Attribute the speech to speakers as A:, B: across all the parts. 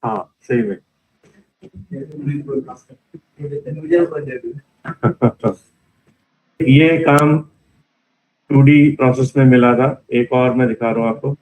A: हाँ सही में। ये काम 2D प्रोसेस में मिला था। एक और मैं दिखा रहा हूँ आपको।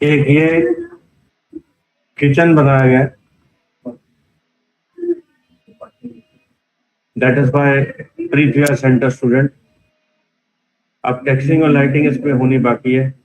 A: एक ये किचन बनाया गया है, that is by previous centre student. अब टेक्सटिंग और लाइटिंग इस पे होनी बाकी है।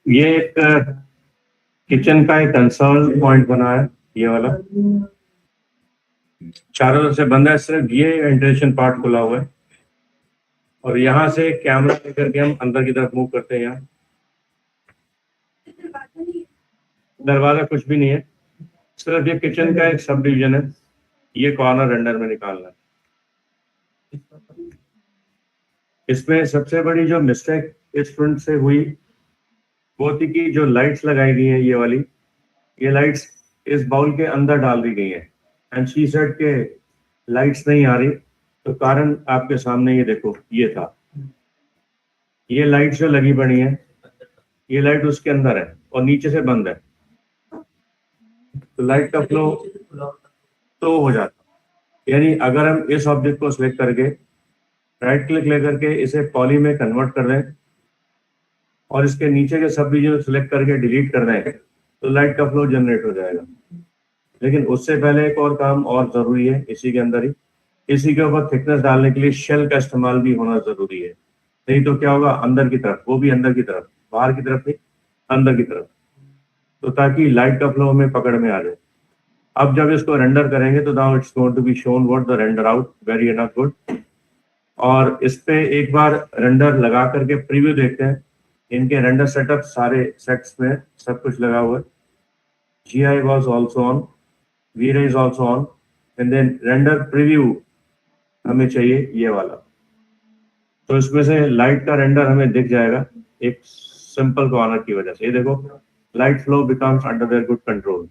A: ये एक किचन का एक कंसोल पॉइंट बना है, ये वाला चारों तरफ से बंद है, सिर्फ ये वेंटिलेशन पार्ट खुला हुआ है। और यहाँ से कैमरा लेकर के हम अंदर की तरफ मूव करते हैं। यहाँ दरवाजा कुछ भी नहीं है, सिर्फ ये किचन का एक सब डिवीजन है। ये कॉर्नर रेंडर में निकालना है। इसमें सबसे बड़ी जो मिस्टेक इस फ्रंट से हुई वो थी कि जो लाइट्स लगाई गई है, ये वाली, ये लाइट्स इस बाउल के अंदर डाल दी गई है एंड शी सेड के लाइट्स नहीं आ रही। तो कारण आपके सामने ये देखो, ये था। ये लाइट जो लगी पड़ी है, ये लाइट उसके अंदर है और नीचे से बंद है, तो लाइट का फ्लो तो हो जाता। यानी अगर हम इस ऑब्जेक्ट को सिलेक्ट करके राइट क्लिक लेकर के इसे पॉली में कन्वर्ट कर दें और इसके नीचे के सब रीजन सिलेक्ट करके डिलीट कर दें, तो लाइट का फ्लो जनरेट हो जाएगा। लेकिन उससे पहले एक और काम और जरूरी है इसी के अंदर ही। इसी के ऊपर थिकनेस डालने के लिए शेल का इस्तेमाल भी होना जरूरी है, नहीं तो क्या होगा, अंदर की तरफ, वो भी अंदर की तरफ, बाहर की तरफ नहीं, अंदर की तरफ, तो ताकि लाइट का फ्लो हमें पकड़ में आ जाए। अब जब इसको रेंडर करेंगे तो now it's going to be shown what the render out, very enough good. और इस पे एक बार रेंडर लगा करके प्रीव्यू देखते हैं। इनके रेंडर सेटअप सारे सेट्स में सब कुछ लगा हुआ है। GI was also on, V-Ray is also on, and then render preview हमें चाहिए ये वाला। तो इसमें से लाइट का रेंडर हमें दिख जाएगा एक सिंपल कॉर्नर की वजह से। ये देखो, light flow becomes under their good control.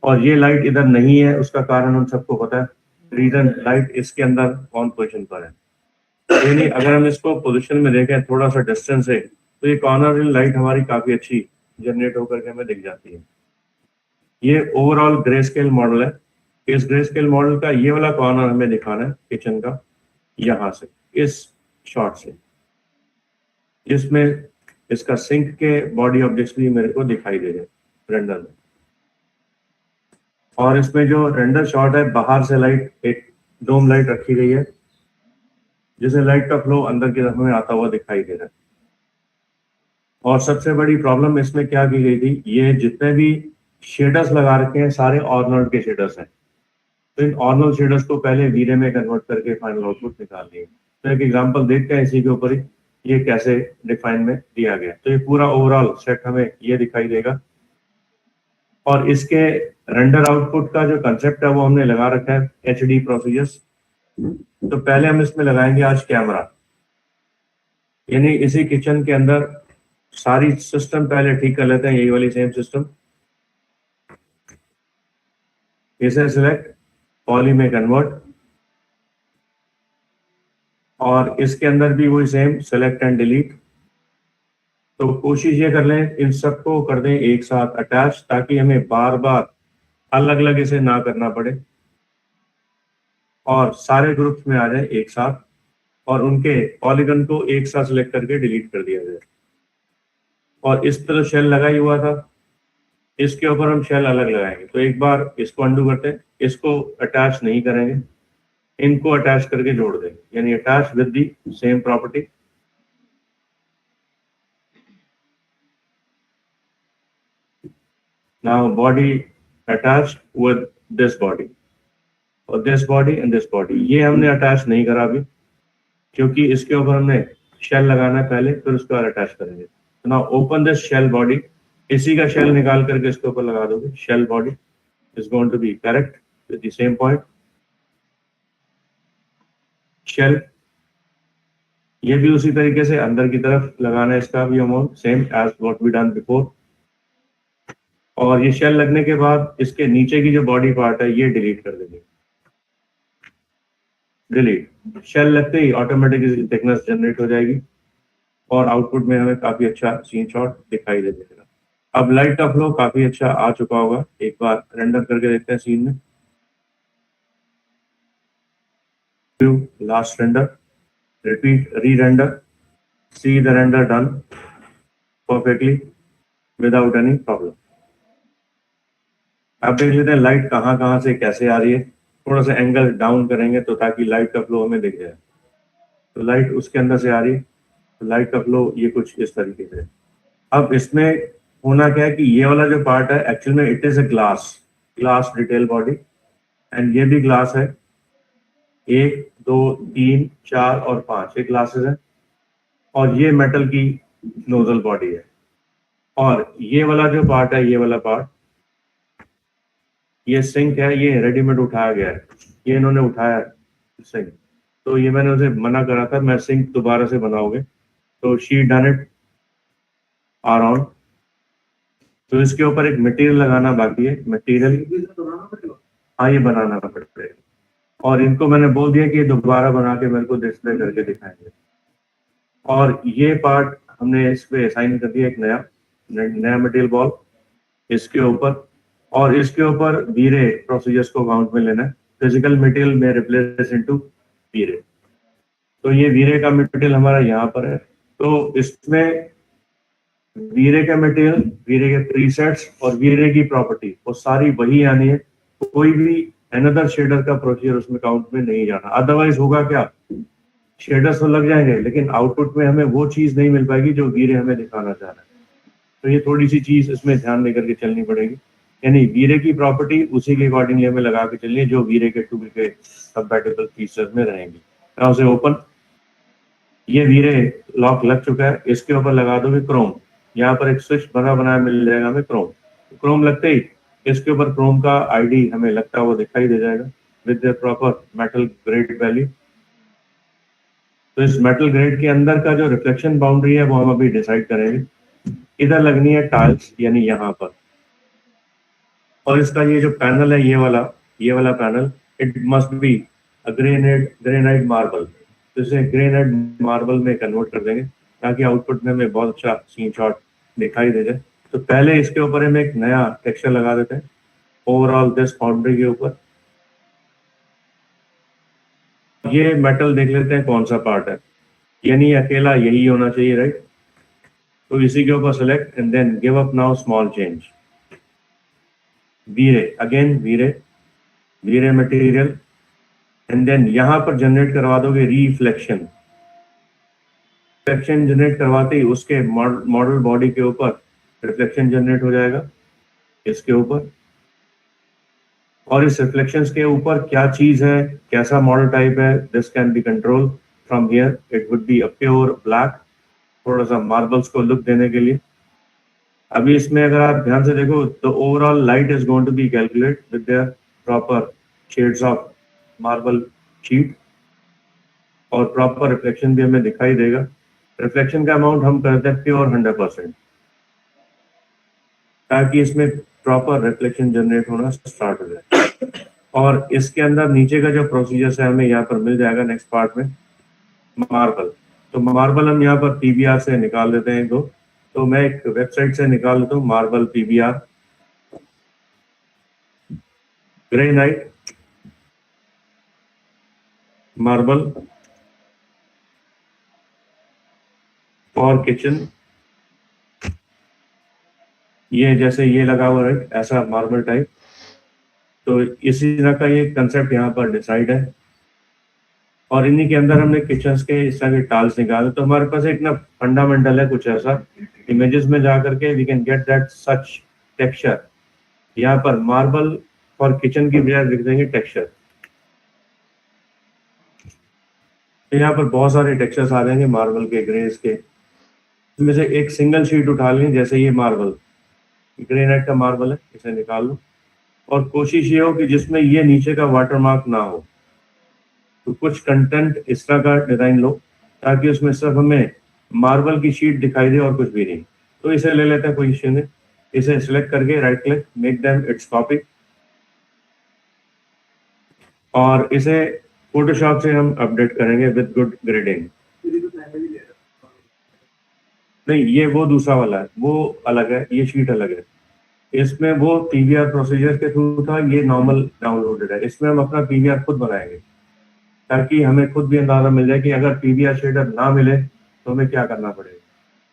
A: और ये लाइट इधर नहीं है, उसका कारण उन सबको पता है, रीजन लाइट इसके अंदर ऑन पोजिशन पर है। यानी अगर हम इसको पोजिशन में देखें थोड़ा सा डिस्टेंस है, तो ये कॉर्नर लाइट हमारी काफी अच्छी जनरेट होकर के हमें दिख जाती है। ये ओवरऑल ग्रे स्केल मॉडल है। इस ग्रे स्केल मॉडल का ये वाला कॉर्नर हमें दिखाना है किचन का, यहाँ से, इस शॉट से, जिसमें इसका सिंक के बॉडी ऑब्जेक्ट्स भी मेरे को दिखाई दे रहे हैं रेंडर में। और इसमें जो रेंडर शॉट है, बाहर से लाइट, एक डोम लाइट रखी गई है जिससे लाइट का फ्लो अंदर की तरफ में आता हुआ दिखाई दे रहा है। और सबसे बड़ी प्रॉब्लम इसमें क्या की गई थी, ये जितने भी शेडर्स लगा रखे हैं सारे ऑर्नल के शेडर्स हैं। तो इन ऑर्नल शेडर्स को पहले वीरे में कन्वर्ट करके फाइनल आउटपुट निकाल लिए। तो एक एग्जांपल देखते हैं इसी के ऊपर ही ये कैसे डिफाइन में दिया गया। तो ये पूरा ओवरऑल सेट हमें ये दिखाई देगा। और इसके रेंडर आउटपुट का जो कंसेप्ट है वो हमने लगा रखा है HD प्रोसीजर्स। तो पहले हम इसमें लगाएंगे आज कैमरा, यानी इसी किचन के अंदर सारी सिस्टम पहले ठीक कर लेते हैं। यही वाली सेम सिस्टम, इसे सिलेक्ट, पॉली में कन्वर्ट, और इसके अंदर भी वही सेम, सेलेक्ट एंड डिलीट। तो कोशिश ये कर लें इन सबको कर दें एक साथ अटैच, ताकि हमें बार बार अलग अलग इसे ना करना पड़े और सारे ग्रुप्स में आ जाए एक साथ, और उनके पॉलीगन को एक साथ सिलेक्ट करके डिलीट कर दिया जाए। और इस तरह शेल लगा ही हुआ था, इसके ऊपर हम शेल अलग लगाएंगे। तो एक बार इसको अंडू करते हैं, इसको अटैच नहीं करेंगे, इनको अटैच करके जोड़ देंगे, यानी attach with the same property. Now body attach with this body और this body and this body, ये हमने अटैच नहीं करा अभी, क्योंकि इसके ऊपर हमने शेल लगाना है पहले, फिर उसके बाद अटैच करेंगे। तो now open this shell body, इसी का शेल निकाल करके इसके ऊपर लगा दोगे। Shell body is going to be correct with the same point. Shell ये भी उसी तरीके से अंदर की तरफ लगाना है, इसका भी amount same as what we done before. और ये शेल लगने के बाद इसके नीचे की जो बॉडी पार्ट है ये डिलीट कर देंगे। डिलीट, शेल लगते ही ऑटोमेटिकली थिकनेस जनरेट हो जाएगी और आउटपुट में हमें काफी अच्छा सीन शॉट दिखाई दे देगा। अब लाइट का फ्लो काफी अच्छा आ चुका होगा, एक बार रेंडर करके देखते हैं सीन में। Last render, repeat re-render, see the render done perfectly without any problem। अब देख लेते हैं लाइट कहाँ कहाँ से कैसे आ रही है। थोड़ा सा एंगल डाउन करेंगे तो ताकि लाइट का फ्लो हमें दिख जाए। तो लाइट उसके अंदर से आ रही है, तो लाइट का फ्लो ये कुछ इस तरीके से। अब इसमें होना क्या है कि ये वाला जो पार्ट है एक्चुअल में it is a glass detail body, and ये भी ग्लास है। 1 2 3 4 और 5 ये ग्लासेस है, और ये मेटल की नोजल बॉडी है। और ये वाला जो पार्ट है, ये वाला पार्ट, ये सिंक है, ये रेडीमेड उठाया गया है, ये इन्होंने उठाया है सिंक। तो ये मैंने उसे मना करा था, मैं सिंक दोबारा से बनाओगे, तो शी डन इट अराउंड। तो इसके ऊपर एक मटेरियल लगाना बाकी है, मटेरियल, हाँ ये बनाना पड़ेगा। और इनको मैंने बोल दिया कि ये दोबारा बना के मेरे को डिस्प्ले करके दिखाएंगे। और ये पार्ट हमने इस पे असाइन कर दिया एक नया मटेरियल बॉल इसके ऊपर, और इसके ऊपर वीरे प्रोसीजर्स को काउंट में लेना है। फिजिकल मटेरियल में रिप्लेस इनटू वीरे। तो ये वीरे का मटेरियल हमारा यहाँ पर है। तो इसमें वीरे का मटेरियल, वीरे के प्रीसेट्स और वीरे की प्रॉपर्टी वो सारी वही आनी है। कोई भी अनदर शेडर का प्रोसीजर उसमें काउंट में नहीं जाना। अदरवाइज होगा क्या, शेडर्स तो लग जाएंगे लेकिन आउटपुट में हमें वो चीज नहीं मिल पाएगी जो वीरे हमें दिखाना चाह रहा है। तो ये थोड़ी सी चीज इसमें ध्यान देकर के चलनी पड़ेगी, यानी वीरे की प्रॉपर्टी उसी के अकॉर्डिंगली हमें लगा के चलनी है जो वीरे के टूल के कंपैटिबल फीचर्स में रहेंगी। मैं उसे ओपन, ये वीरे लॉक लग चुका है, इसके ऊपर लगा दोगे क्रोम। यहाँ पर एक स्विच बना बनाया मिल जाएगा हमें क्रोम। क्रोम लगते ही इसके ऊपर क्रोम का आईडी हमें लगता है वो दिखाई दे जाएगा with the proper metal grade value. तो इस मेटल ग्रेड के अंदर का जो रिफ्लेक्शन बाउंड्री है वो हम अभी डिसाइड करेंगे। इधर लगनी है टाइल्स, यानी यहाँ पर। और इसका ये जो पैनल है, ये वाला panel, it must be granite marble. तो इसे ग्रेनाइट मार्बल में कन्वर्ट कर देंगे ताकि आउटपुट में हमें बहुत अच्छा सीन शॉट दिखाई दे जाए। तो पहले इसके ऊपर हम एक नया टेक्सचर लगा देते हैं ओवरऑल दिस बाउंड्री के ऊपर। ये मेटल देख लेते हैं कौन सा पार्ट है, यानी अकेला यही होना चाहिए, राइट। तो इसी के ऊपर select and then give up now small change. V Ray again, V Ray material, and then यहां पर जनरेट करवा दोगे रिफ्लेक्शन। रिफ्लेक्शन जनरेट करवाते ही उसके मॉडल बॉडी के ऊपर रिफ्लेक्शन जनरेट हो जाएगा इसके ऊपर। और इस रिफ्लेक्शंस के ऊपर क्या चीज है, कैसा मॉडल टाइप है, this can be control from here. It would be a pure black, थोड़ा सा मार्बल्स को लुक देने के लिए। अभी इसमें अगर आप ध्यान से देखो तो overall light is going to be calculate with their proper shades of marble sheet, और प्रॉपर रिफ्लेक्शन भी हमें दिखाई देगा। रिफ्लेक्शन का अमाउंट हम करते हैं प्योर 100%, ताकि इसमें प्रॉपर रिफ्लेक्शन जनरेट होना स्टार्ट हो जाए। और इसके अंदर नीचे का जो प्रोसीजर है हमें यहाँ पर मिल जाएगा नेक्स्ट पार्ट में, मार्बल। तो मार्बल हम यहाँ पर पीबीआर से निकाल देते हैं दो। तो मैं एक वेबसाइट से निकाल लेता हूँ marble PBR, granite marble for kitchen. ये जैसे ये लगा हुआ है ऐसा मार्बल टाइप, तो इसी तरह का ये कंसेप्ट यहाँ पर डिसाइड है। और इन्हीं के अंदर हमने किचन्स के इस तरह के टाल्स निकाले, तो हमारे पास एक ना फंडामेंटल है कुछ ऐसा, इमेजेस में जा करके we can get that such texture. यहाँ पर मार्बल फॉर किचन की बजाय लिख देंगे टेक्सचर। तो यहाँ पर बहुत सारे टेक्सचर्स आ जाएंगे मार्बल के, ग्रेस के। इसमें से एक सिंगल शीट उठा लें, जैसे ये मार्बल, ग्रेनाइट का मार्बल है, इसे निकाल लो। और कोशिश ये हो कि जिसमें ये नीचे का वाटरमार्क ना हो, तो कुछ कंटेंट इस तरह का डिजाइन लो ताकि उसमें सिर्फ हमें मार्बल की शीट दिखाई दे और कुछ भी नहीं। तो इसे ले लेते हैं पोजीशन में, इसे सिलेक्ट करके right click, make them it's copy, और इसे फोटोशॉप से हम अपडेट करेंगे विद गुड ग्रेडिंग। नहीं, ये वो दूसरा वाला है, वो अलग है, ये शीट अलग है। इसमें वो पीवीआर प्रोसीजर के थ्रू था, ये नॉर्मल डाउनलोडेड है। इसमें हम अपना पीवीआर खुद बनाएंगे ताकि हमें खुद भी अंदाजा मिल जाए कि अगर पीवीआर शेडर ना मिले तो हमें क्या करना पड़ेगा।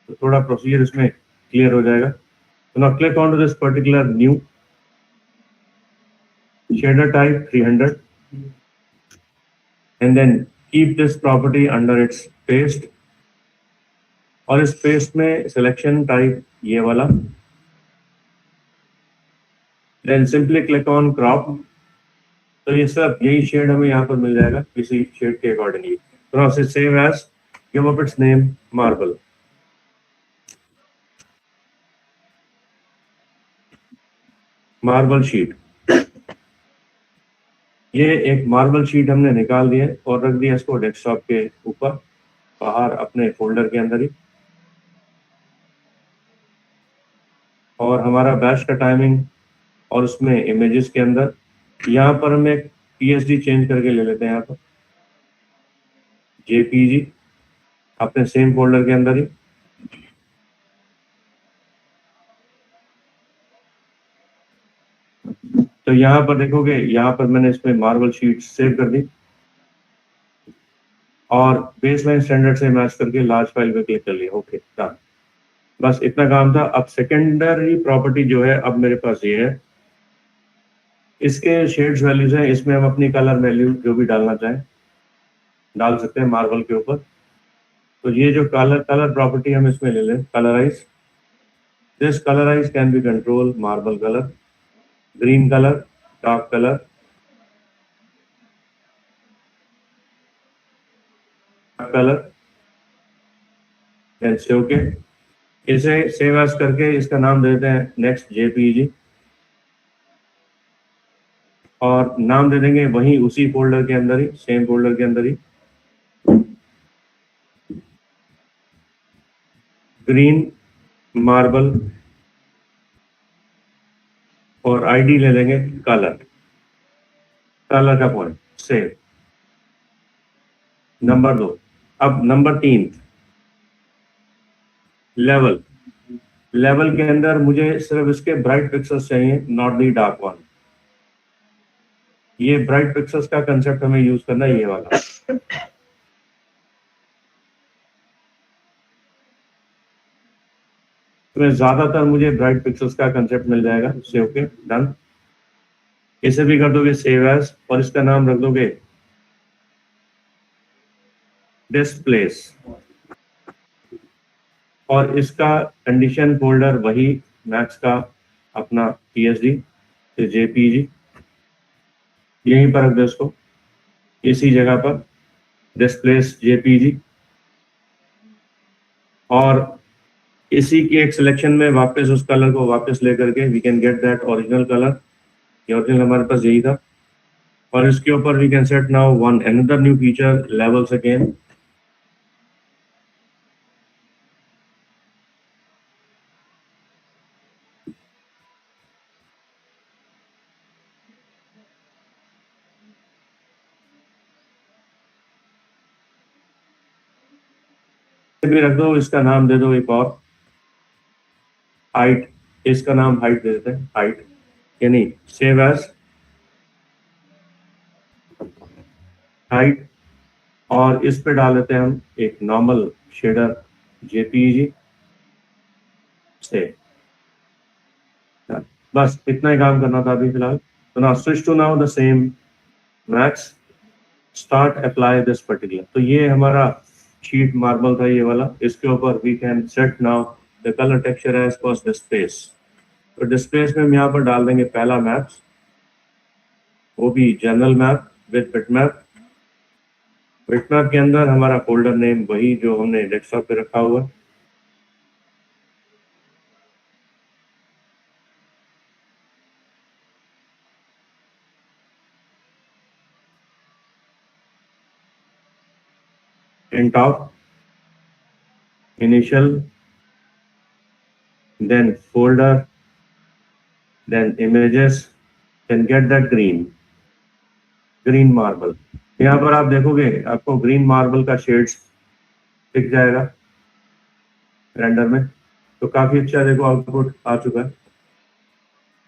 A: तो थोड़ा प्रोसीजर इसमें क्लियर हो जाएगा। तो now click on to this particular new shader type 300 and then keep this property under its paste, और इस पेस्ट में सिलेक्शन टाइप ये वाला, then simply click on crop. तो ये सब यही शेड हमें यहाँ पर मिल जाएगा किसी शेड के अकॉर्डिंगली। तो इसे save as, give up its name marble. Marble sheet, ये एक मार्बल शीट हमने निकाल दिया और रख दिया इसको डेस्कटॉप के ऊपर बाहर अपने फोल्डर के अंदर ही। और हमारा बैच का टाइमिंग और उसमें इमेजेस के अंदर यहाँ पर हम एक पीएसडी चेंज करके ले लेते हैं, यहाँ पर जेपीजी अपने सेम फोल्डर के अंदर ही। तो यहाँ पर देखोगे, यहाँ पर मैंने इसमें मार्बल शीट सेव कर दी और बेसलाइन स्टैंडर्ड से मैच करके लार्ज फाइल पे क्लिक कर लिया, ओके डन। बस इतना काम था। अब सेकेंडरी प्रॉपर्टी जो है अब मेरे पास ये है, इसके शेड्स वैल्यूज हैं, इसमें हम अपनी कलर वैल्यू जो भी डालना चाहें डाल सकते हैं मार्बल के ऊपर। तो ये जो कलर प्रॉपर्टी हम इसमें ले लें, colourise, this colourise can be control marble colour, green colour, dark colour, then say okay. इसे सेव एज करके इसका नाम देते हैं नेक्स्ट जेपीजी, और नाम दे देंगे वहीं उसी फोल्डर के अंदर ही, सेम फोल्डर के अंदर ही, ग्रीन मार्बल, और आईडी ले लेंगे कलर, कलर का पॉइंट सेव। नंबर 2। अब नंबर 3 लेवल। लेवल के अंदर मुझे सिर्फ इसके ब्राइट पिक्सेल्स चाहिए, नॉट दी डार्क वन। ये ब्राइट पिक्सेल्स का कंसेप्ट हमें यूज करना है, ये वाला। तो ज्यादातर मुझे ब्राइट पिक्सेल्स का कंसेप्ट मिल जाएगा, से ओके डन। इसे भी कर दोगे सेव एज और इसका नाम रख दोगे डिस्प्लेस, और इसका कंडीशन फोल्डर वही मैक्स का अपना पीएसडी से जेपीजी, यहीं पर रख दो इसको, इसी जगह पर डिस्प्लेस जेपीजी। और इसी की एक सिलेक्शन में वापस उस कलर को वापस लेकर के we can get that original colour, ये ओरिजिनल हमारे पास यही था। और इसके ऊपर we can set now one another new feature, levels again. भी रख दो, इसका नाम दे दो एक और हाइट, इसका नाम हाइट दे देते हैं, हाइट, यानी सेव एज हाइट। और इस पे डाल देते हैं हम एक नॉर्मल शेडर जेपीजी से। बस इतना ही काम करना था अभी फिलहाल। तो now switch to now the same Max, start apply this particular. तो ये हमारा शीट मार्बल था ये वाला, इसके ऊपर we can set now the colour texture as per displace. तो डिस्प्लेस में हम यहाँ पर डाल देंगे पहला मैप्स, वो भी general map with bitmap. Bitmap के अंदर हमारा फोल्डर नेम वही जो हमने डेस्कटॉप पे रखा हुआ है। int of initial, then folder, then images, then get that green marble। यहाँ पर आप देखोगे आपको ग्रीन मार्बल का शेड्स दिख जाएगा रेंडर में। तो काफी अच्छा देखो आउटपुट आ चुका है।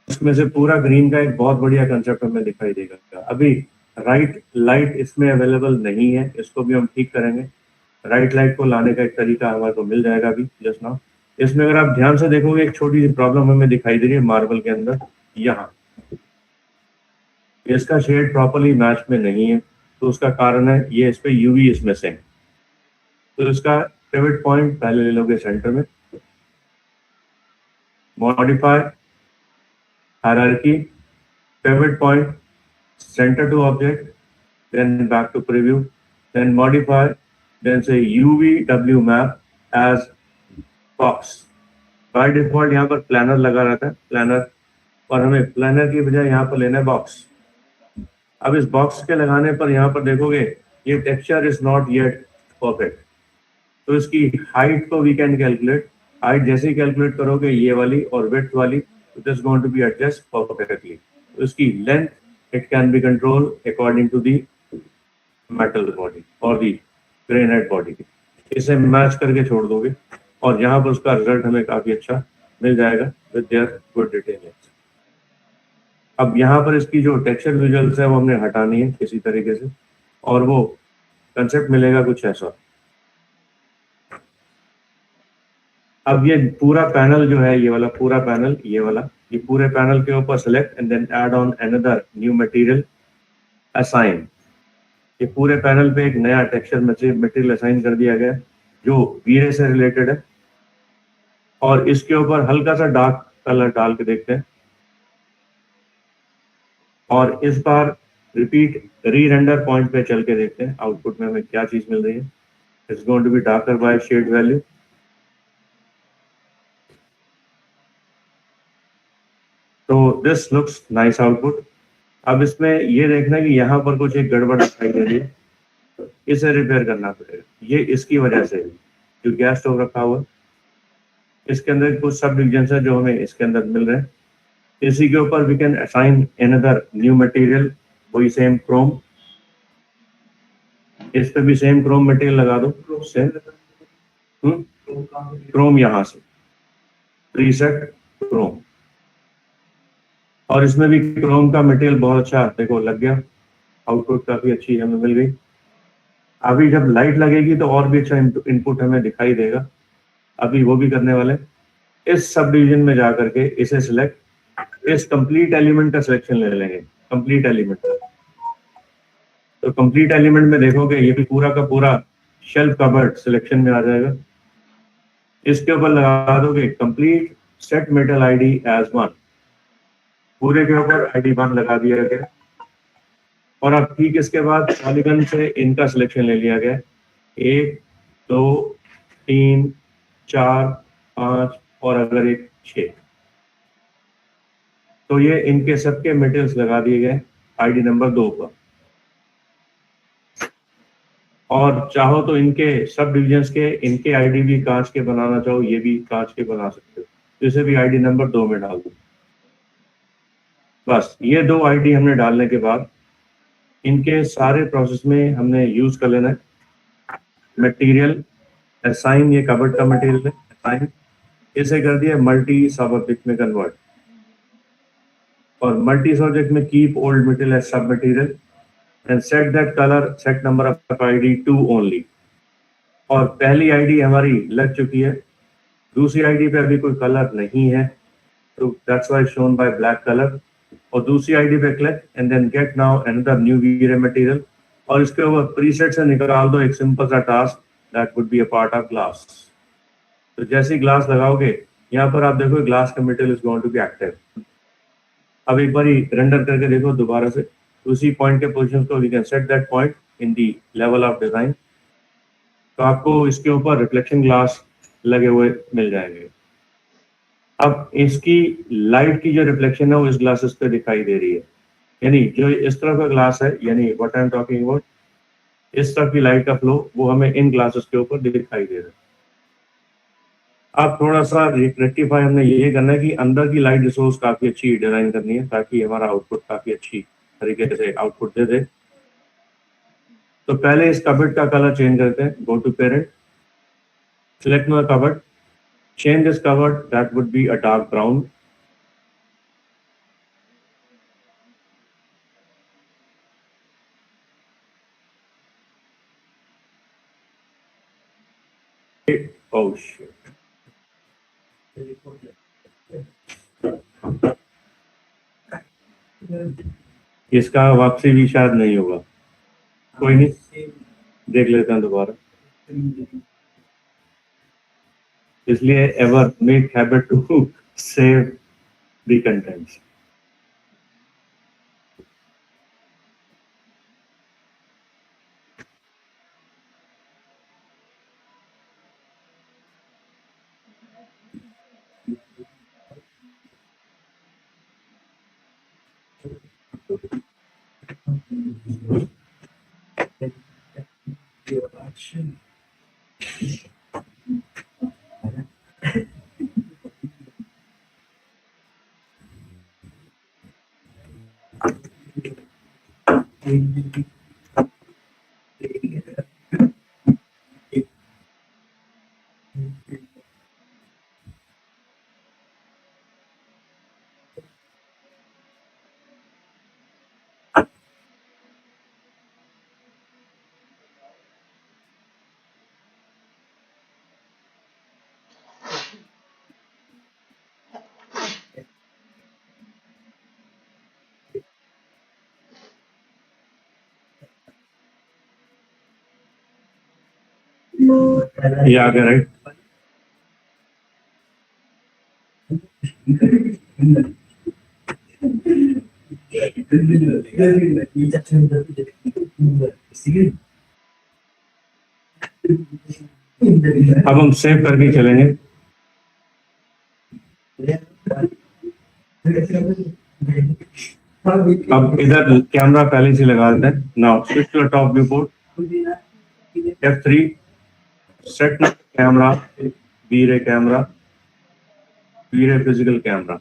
A: इसमें से पूरा ग्रीन का एक बहुत बढ़िया कंसेप्ट हमें दिखाई देगा। अभी राइट लाइट इसमें अवेलेबल नहीं है, इसको भी हम ठीक करेंगे। राइट लाइट को लाने का एक तरीका हमारे को मिल जाएगा अभी जस्ट नाउ। इसमें अगर आप ध्यान से देखोगे एक छोटी सी प्रॉब्लम हमें दिखाई दे रही है मार्बल के अंदर। यहाँ इसका शेड प्रॉपरली मैच में नहीं है, तो उसका कारण है ये इस पे यूवी इज मिसिंग। तो इसका पिवट पॉइंट पहले ले लोगे सेंटर में, modify hierarchy, pivot point center to object, then back to preview, then modify, then say UV map as box। by default यहाँ पर प्लानर लगा रहता है प्लानर, और हमें प्लानर की बजाय यहाँ पर लेना है बॉक्स। अब इस बॉक्स के लगाने पर यहाँ पर देखोगे ये texture is not yet perfect. तो इसकी हाइट को वी कैन कैलकुलेट। हाइट जैसे ही कैलकुलेट करोगे ये वाली और विड्थ वाली, it is going to be adjust perfectly. तो इसकी length it can be controlled according to the metal body or the granite body। इसे मैच करके छोड़ दोगे और यहाँ पर उसका रिजल्ट हमें काफी अच्छा मिल जाएगा with their good details। अब यहाँ पर इसकी जो टेक्सचर विजुअल्स है वो हमने हटानी है किसी तरीके से, और वो कंसेप्ट मिलेगा कुछ ऐसा। अब ये पूरा पैनल जो है, ये वाला पूरा पैनल, ये वाला, ये पूरे पैनल के ऊपर select and then add on another new material assign. ये पूरे पैनल पे एक नया टेक्सचर मटेरियल असाइन कर दिया गया जो वीरे से रिलेटेड है, और इसके ऊपर हल्का सा डार्क कलर डाल के देखते हैं। और इस बार रिपीट री रेंडर पॉइंट पे चल के देखते हैं आउटपुट में हमें क्या चीज मिल रही है। It's going to be darker by shade value. तो दिस लुक्स नाइस आउटपुट। अब इसमें ये देखना है कि यहाँ पर कुछ एक गड़बड़ दिखाई दे रही है, इसे रिपेयर करना पड़ेगा। ये इसकी वजह से जो गैस स्टोव रखा हुआ है इसके अंदर कुछ सब डिविजन है जो हमें इसके अंदर मिल रहे हैं। इसी के ऊपर we can assign another new material, वही सेम क्रोम। इस पे भी सेम क्रोम मटेरियल लगा दो, सेम क्रोम यहाँ से प्रीसेट क्रोम, और इसमें भी क्रोम का मटेरियल बहुत अच्छा देखो लग गया। आउटपुट काफी अच्छी हमें मिल गई। अभी जब लाइट लगेगी तो और भी अच्छा इनपुट हमें दिखाई देगा। अभी वो भी करने वाले। इस सब डिवीजन में जाकर के इसे सिलेक्ट, इस कंप्लीट एलिमेंट का सिलेक्शन ले लेंगे, कंप्लीट एलिमेंट का। तो कंप्लीट एलिमेंट में देखोगे ये भी पूरा का पूरा शेल्फ कवर्ड सिलेक्शन में आ जाएगा। इसके ऊपर लगा दोगे complete set metal ID as one, पूरे के ऊपर ID 1 लगा दिया गया। और अब ठीक इसके बाद पॉलीगन से इनका सिलेक्शन ले लिया गया, 1 2 3 4 5 और अगर एक 6। तो ये इनके सबके मटेरियल्स लगा दिए गए ID नंबर 2 पर। और चाहो तो इनके सब डिविजन्स के इनके ID भी कांच के बनाना चाहो, ये भी कांच के बना सकते हो। तो इसे भी ID नंबर 2 में डाल दो। बस ये 2 ID हमने डालने के बाद इनके सारे प्रोसेस में हमने यूज कर लेना है मटेरियल असाइन। ये कवर्ड का मटेरियल है असाइन, इसे कर दिया मल्टी सब ऑब्जेक्ट में कन्वर्ट, और मल्टी सब्जेक्ट में कीप ओल्ड मटेरियल एज सब material and set that colour set number of ID 2 only. और पहली ID हमारी लग चुकी है, दूसरी ID पे अभी कोई कलर नहीं है, तो that's why shown by black colour. और दूसरी आईडी पे click and then get now another new V Ray material, और इसके ऊपर प्रीसेट से निकाल दो एक सिंपल सा task that would be a part of glass. तो जैसे ही ग्लास लगाओगे यहाँ पर आप देखो ग्लास का material is going to be active. अब एक बार रेंडर करके देखो दोबारा से, उसी पॉइंट के पोजीशन को we can set that point in the level of design. तो आपको इसके ऊपर रिफ्लेक्शन ग्लास लगे हुए मिल जाएंगे। अब इसकी लाइट की जो रिफ्लेक्शन है वो इस ग्लासेस पे दिखाई दे रही है, यानी जो इस तरह का ग्लास है, यानी what I am talking about, इस तरह की लाइट का फ्लो वो हमें इन ग्लासेस के ऊपर दिखाई दे रहा है। अब थोड़ा सा रेक्टिफाई हमने ये करना है कि अंदर की लाइट रिसोर्स काफी अच्छी डिजाइन करनी है ताकि हमारा आउटपुट काफी अच्छी तरीके से आउटपुट दे दे। तो पहले इस कबर्ड का कलर चेंज करते हैं। Go to parent, select my cupboard, change this cupboard, that would be a dark brown. Oh shit. इसका वापसी भी शायद नहीं होगा, कोई नहीं, देख लेते हैं दोबारा। इसलिए ever make habit to save the contents. ये आ गया राइट। अब हम सेव करके चलेंगे। अब इधर कैमरा पहले से लगा देते हैं। Now switch to top viewport, F3, set camera, V Ray camera, V Ray physical camera.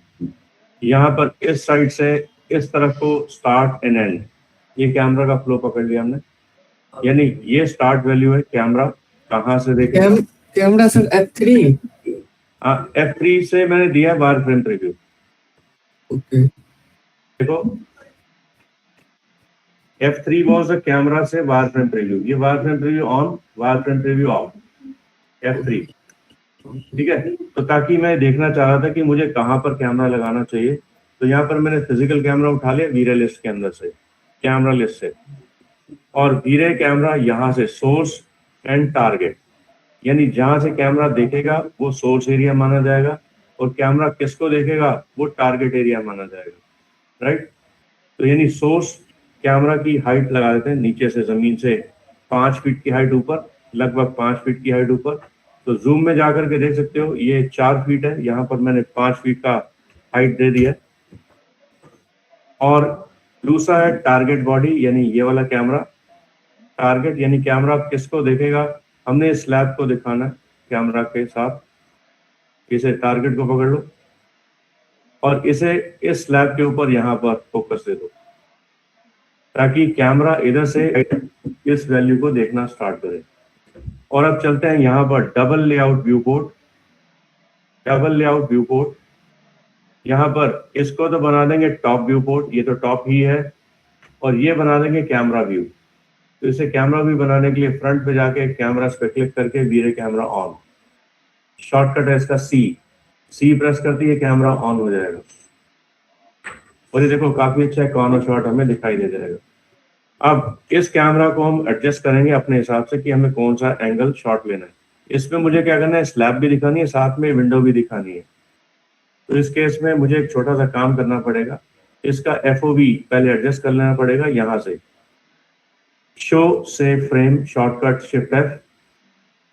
A: यहाँ पर इस साइड से इस तरफ को स्टार्ट एंड एंड, ये कैमरा का फ्लो पकड़ लिया हमने, यानी ये स्टार्ट वैल्यू है। कैमरा कहाँ से देखें?
B: Camera sir F3।
A: F3 से मैंने दिया वायर फ्रेम प्रीव्यू।
B: ओके,
A: देखो F3 was a कैमरा से वायर फ्रेम प्रीव्यू, ये wire frame preview on, wire frame preview of, F3। ठीक है, तो ताकि मैं देखना चाह रहा था कि मुझे कहाँ पर कैमरा लगाना चाहिए, तो यहाँ पर मैंने फिजिकल कैमरा उठा लिया वी-रे लिस्ट के अंदर से, कैमरा लिस्ट से, और वी-रे कैमरा यहाँ से सोर्स एंड टारगेट, यानी जहां से कैमरा देखेगा वो सोर्स एरिया माना जाएगा और कैमरा किसको देखेगा वो टारगेट एरिया माना जाएगा, राइट। तो यानी सोर्स कैमरा की हाइट लगा देते हैं नीचे से, जमीन से 5 फीट की हाइट ऊपर, लगभग 5 फीट की हाइट ऊपर। तो जूम में जाकर के देख सकते हो ये 4 फीट है, यहाँ पर मैंने 5 फीट का हाइट दे दिया। और दूसरा है टारगेट बॉडी, यानी ये वाला कैमरा, टारगेट यानी कैमरा किसको देखेगा, हमने इस स्लैब को दिखाना कैमरा के साथ, इसे टारगेट को पकड़ लो और इसे इस स्लैब के ऊपर यहाँ पर फोकस दे दो, ताकि कैमरा इधर से इस वैल्यू को देखना स्टार्ट करे। और अब चलते हैं यहाँ पर double layout view port, double layout view port, यहाँ पर इसको तो बना देंगे टॉप व्यू पोर्ट, ये तो टॉप ही है, और ये बना देंगे कैमरा व्यू। तो इसे कैमरा व्यू बनाने के लिए फ्रंट पे जाके कैमरा पे क्लिक करके वी-रे कैमरा ऑन, शॉर्टकट है इसका C, सी प्रेस करते ही कैमरा ऑन हो जाएगा और ये देखो काफी अच्छा कॉर्नर शॉट हमें दिखाई दे जाएगा। अब इस कैमरा को हम एडजस्ट करेंगे अपने हिसाब से कि हमें कौन सा एंगल शॉट लेना है। इसमें मुझे क्या करना है, स्लैब भी दिखानी है, साथ में विंडो भी दिखानी है। तो इस केस में मुझे एक छोटा सा काम करना पड़ेगा, इसका FOV पहले एडजस्ट कर लेना पड़ेगा यहाँ से, शो से फ्रेम शॉर्टकट शिफ्ट F,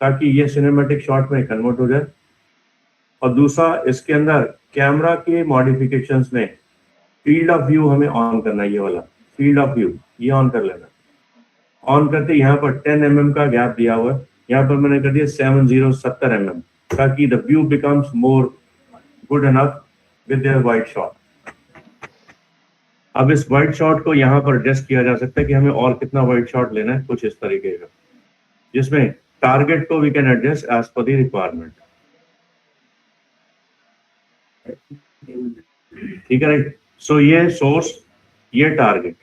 A: ताकि ये सिनेमैटिक शॉट में कन्वर्ट हो जाए। और दूसरा, इसके अंदर कैमरा के मॉडिफिकेशंस में फील्ड ऑफ व्यू हमें ऑन करना है, ये वाला फील्ड ऑफ व्यू ये ऑन कर लेना। ऑन करते यहाँ पर 10 mm का गैप दिया हुआ है, यहाँ पर मैंने कर दिया 70 mm, ताकि the view becomes more good enough with their wide shot. अब इस वाइड शॉट को यहाँ पर एडजस्ट किया जा सकता है कि हमें और कितना वाइड शॉट लेना है, कुछ इस तरीके का, जिसमें टारगेट को we can adjust as per the requirement. ठीक है, राइट। सो ये सोर्स, ये टारगेट,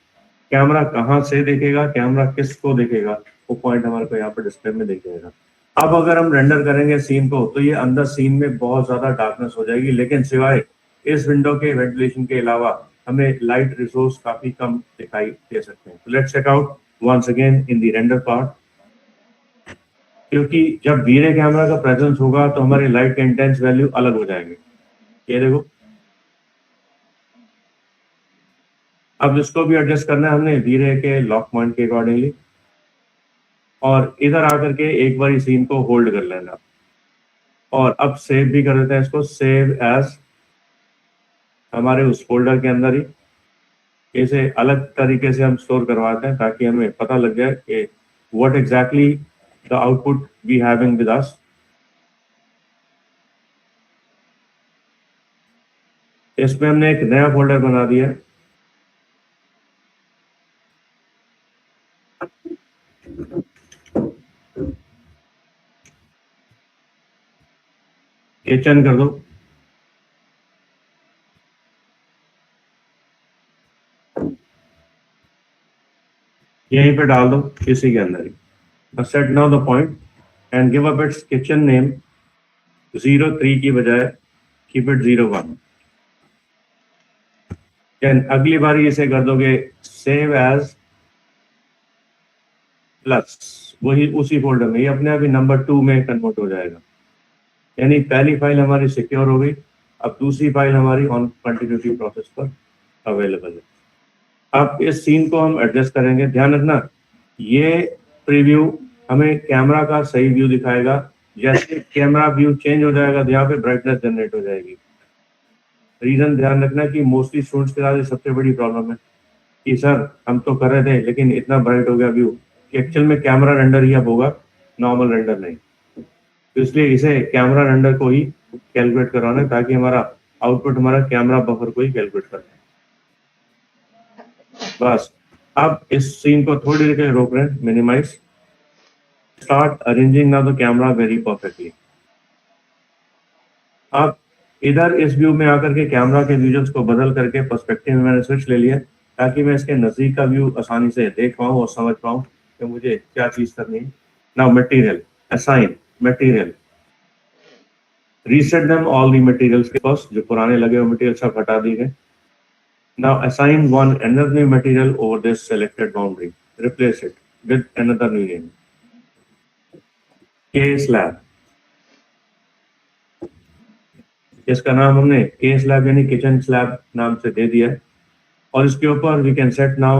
A: कैमरा कहां से देखेगा, कैमरा किसको देखेगा, वो पॉइंट हमारे को यहाँ पर डिस्प्ले में देखेगा। अब अगर हम रेंडर करेंगे सीन को, तो ये अंदर सीन में बहुत ज्यादा डार्कनेस हो जाएगी, लेकिन सिवाय इस विंडो के वेंटिलेशन के अलावा हमें लाइट रिसोर्स काफी कम दिखाई दे सकते हैं। Let's check out once again in the render part. क्योंकि जब वीरे कैमरा का प्रेजेंस होगा तो हमारी लाइट के इंटेंस वैल्यू अलग हो जाएंगे। ये देखो, अब इसको भी एडजस्ट करना है हमने वीरे के लॉक पॉइंट के अकॉर्डिंगली, और इधर आकर के एक बार सीन को होल्ड कर लेना। और अब सेव भी कर देते हैं इसको, सेव एज, हमारे उस फोल्डर के अंदर ही इसे अलग तरीके से हम स्टोर करवाते हैं, ताकि हमें पता लग जाए कि what exactly the output we having with us. इसमें हमने एक नया फोल्डर बना दिया है, किचन कर दो, यहीं पे डाल दो इसी के अंदर ही। Set now the point and give up its kitchen name 03 की बजाय कीप इट 01। अगली बारी इसे कर दोगे सेव एज प्लस, वही उसी फोल्डर में, ये अपने आप ही नंबर 2 में कन्वर्ट हो जाएगा। यानी पहली फाइल हमारी सिक्योर हो गई, अब दूसरी फाइल हमारी ऑन कंटिन्यूटी प्रोसेस पर अवेलेबल है। अब इस सीन को हम एडजस्ट करेंगे। ध्यान रखना, ये प्रीव्यू हमें कैमरा का सही व्यू दिखाएगा। जैसे कैमरा व्यू चेंज हो जाएगा तो यहाँ पे ब्राइटनेस जनरेट हो जाएगी। रीजन ध्यान रखना कि मोस्टली स्टूडेंट्स के साथ सबसे बड़ी प्रॉब्लम है कि सर हम तो कर रहे थे लेकिन इतना ब्राइट हो गया व्यू कि एक्चुअल में कैमरा रेंडर ही अब होगा, नॉर्मल रेंडर नहीं। तो इसलिए इसे कैमरा रेंडर को ही कैलकुलेट करवाना है, ताकि हमारा आउटपुट हमारा कैमरा बफर को ही कैलकुलेट करना है। बस अब इस सीन को थोड़ी देर के लिए रोक रहे हैं, minimise, start arranging now the camera very perfectly. अब इधर इस व्यू में आकर के कैमरा के विजुअल्स को बदल करके पर्सपेक्टिव में मैंने स्विच ले लिया, ताकि मैं इसके नजदीक का व्यू आसानी से देख पाऊँ और समझ पाऊँ कि मुझे क्या चीज करनी है। Now material, assign material, reset them all the materials के पास, जो पुराने लगे हुए मटेरियल सब हटा दिए गए। Now assign one another new material over this selected boundary. Replace it with another new name. K slab. इसका नाम हमने K slab यानी किचन स्लैब नाम से दे दिया है, और इसके ऊपर we can set now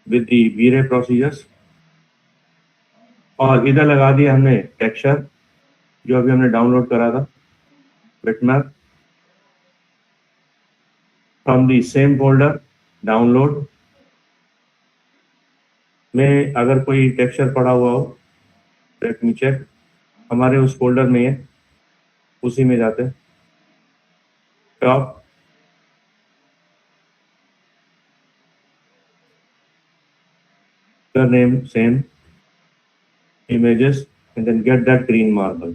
A: with the V-Ray procedures। और इधर लगा दिया हमने टेक्सचर जो अभी हमने डाउनलोड करा था, bitmap, from the same folder download में अगर कोई टेक्सचर पड़ा हुआ हो, लेट मी चेक, हमारे उस फोल्डर में है, उसी में जाते top, name same, images and then get that green marble।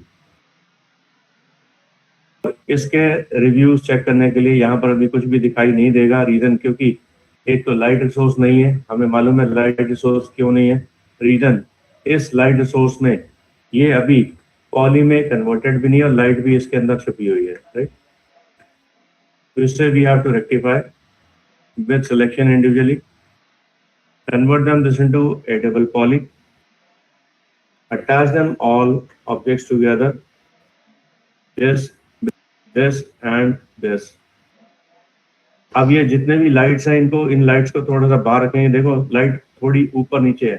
A: इसके रिव्यूज चेक करने के लिए यहाँ पर अभी कुछ भी दिखाई नहीं देगा। रीजन क्योंकि एक तो लाइट रिसोर्स नहीं है, हमें मालूम है लाइट रिसोर्स क्यों नहीं है। रीजन, इस लाइट रिसोर्स में ये अभी पॉली में कन्वर्टेड भी नहीं और लाइट भी इसके अंदर छुपी हुई है, राइट। तो इससे we have to rectify with selection individually, convert them this into a double poly, attach them all objects together, this, this and this. अब ये जितने भी लाइट्स हैं इनको, इन लाइट्स को थोड़ा सा बाहर रखेंगे। देखो लाइट थोड़ी ऊपर नीचे है,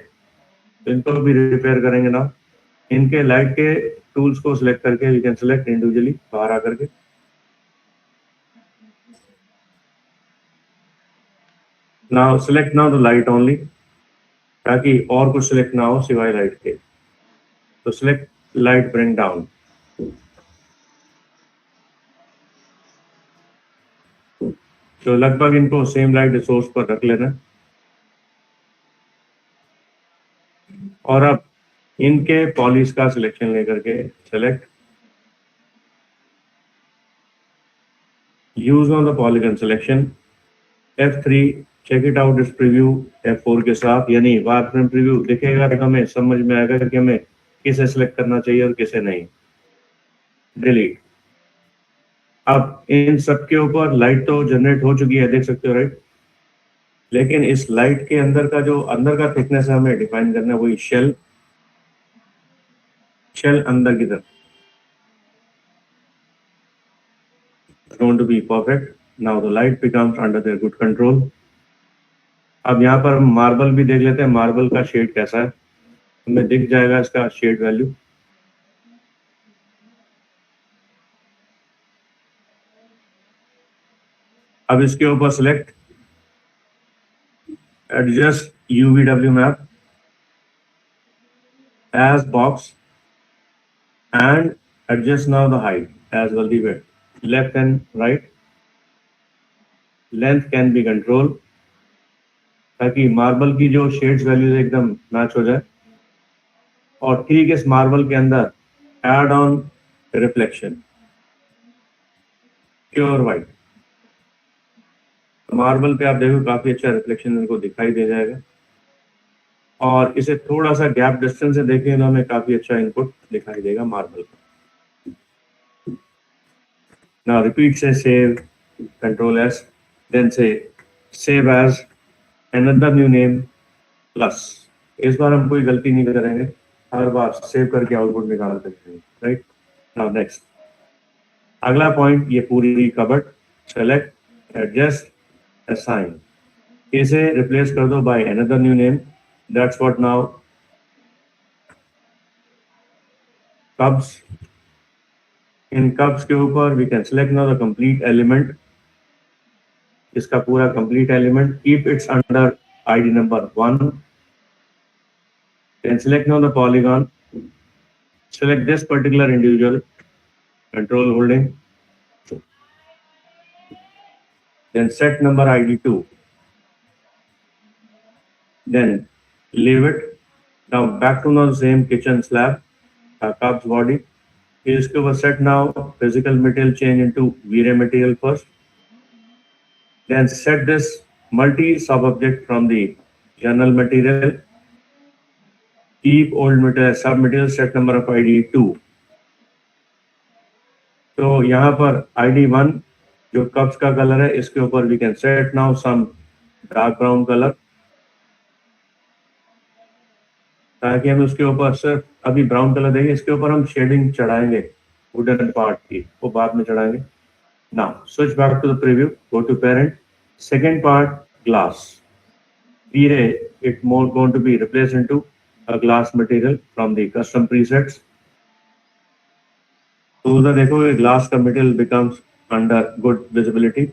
A: तो इनको भी रिपेयर करेंगे ना। इनके लाइट के टूल्स को सिलेक्ट करके वी कैन सिलेक्ट इंडिविजुअली बाहर आकर के। Now select now the light only, ताकि और कुछ सिलेक्ट ना हो सिवाय लाइट के। तो सिलेक्ट लाइट ब्रिंग डाउन। तो लगभग इनको सेम लाइट सोर्स पर रख लेना। और अब इनके पॉलिश का सिलेक्शन लेकर के select, use on the polygon selection, F3 check it out इस प्रीव्यू F4 के साथ, यानी वायर फ्रेम प्रीव्यू दिखेगा तो हमें समझ में आएगा कि हमें किसे सिलेक्ट करना चाहिए और किसे नहीं। डिलीट। अब इन सब के ऊपर लाइट तो जनरेट हो चुकी है, देख सकते हो, राइट। लेकिन इस लाइट के अंदर का जो अंदर का थिकनेस है हमें डिफाइन करना है, वही शेल अंदर की तरफ going to be perfect. Now the light becomes under their good control. अब यहाँ पर हम मार्बल भी देख लेते हैं, मार्बल का शेड कैसा है, हमें दिख जाएगा इसका शेड वैल्यू। अब इसके ऊपर select, adjust UVW map as box and adjust now the height as well the width, left and right, length can be control, ताकि मार्बल की जो शेड्स वैल्यूज एकदम मैच हो जाए। और ठीक इस मार्बल के अंदर add on reflection, pure white. Marble पे आप देखो काफी अच्छा रिफ्लेक्शन इनको दिखाई दे जाएगा। और इसे थोड़ा सा गैप डिस्टेंस से देखें तो हमें काफी अच्छा इनपुट दिखाई देगा मार्बल का। Now repeat say save, control S, then say save as another new name plus. इस बार हम कोई गलती नहीं करेंगे, हर बार सेव करके आउटपुट निकाल सकते हैं, राइट। नाउ नेक्स्ट, अगला पॉइंट, ये पूरी कबर्ड, सेलेक्ट, एडजस्ट, असाइन, इसे रिप्लेस कर दो by another new name, that's what now cubs। इन cubs के ऊपर we can select now the complete element, इसका पूरा complete element, keep its under ID number 1, then select now the polygon, select this particular individual, control holding, then set number ID 2, then leave it। Now back to now the same kitchen slab, cubs body, इसके ऊपर set now physical material change into V-Ray material first, then set this multi sub object from the general material, keep old material sub material, set number of ID 2। तो यहाँ पर ID 1 जो cups का colour है, इसके ऊपर we can set now some dark brown color, ताकि हम उसके ऊपर सिर्फ अभी ब्राउन कलर देंगे, इसके ऊपर हम शेडिंग चढ़ाएंगे वुडन पार्ट की, वो बाद में चढ़ाएंगे। Now switch back to the preview, go to parent, second part glass, V-Ray, it more going to be replaced into a glass material from the custom presets। तो उधर देखो ये ग्लास का material becomes under good visibility,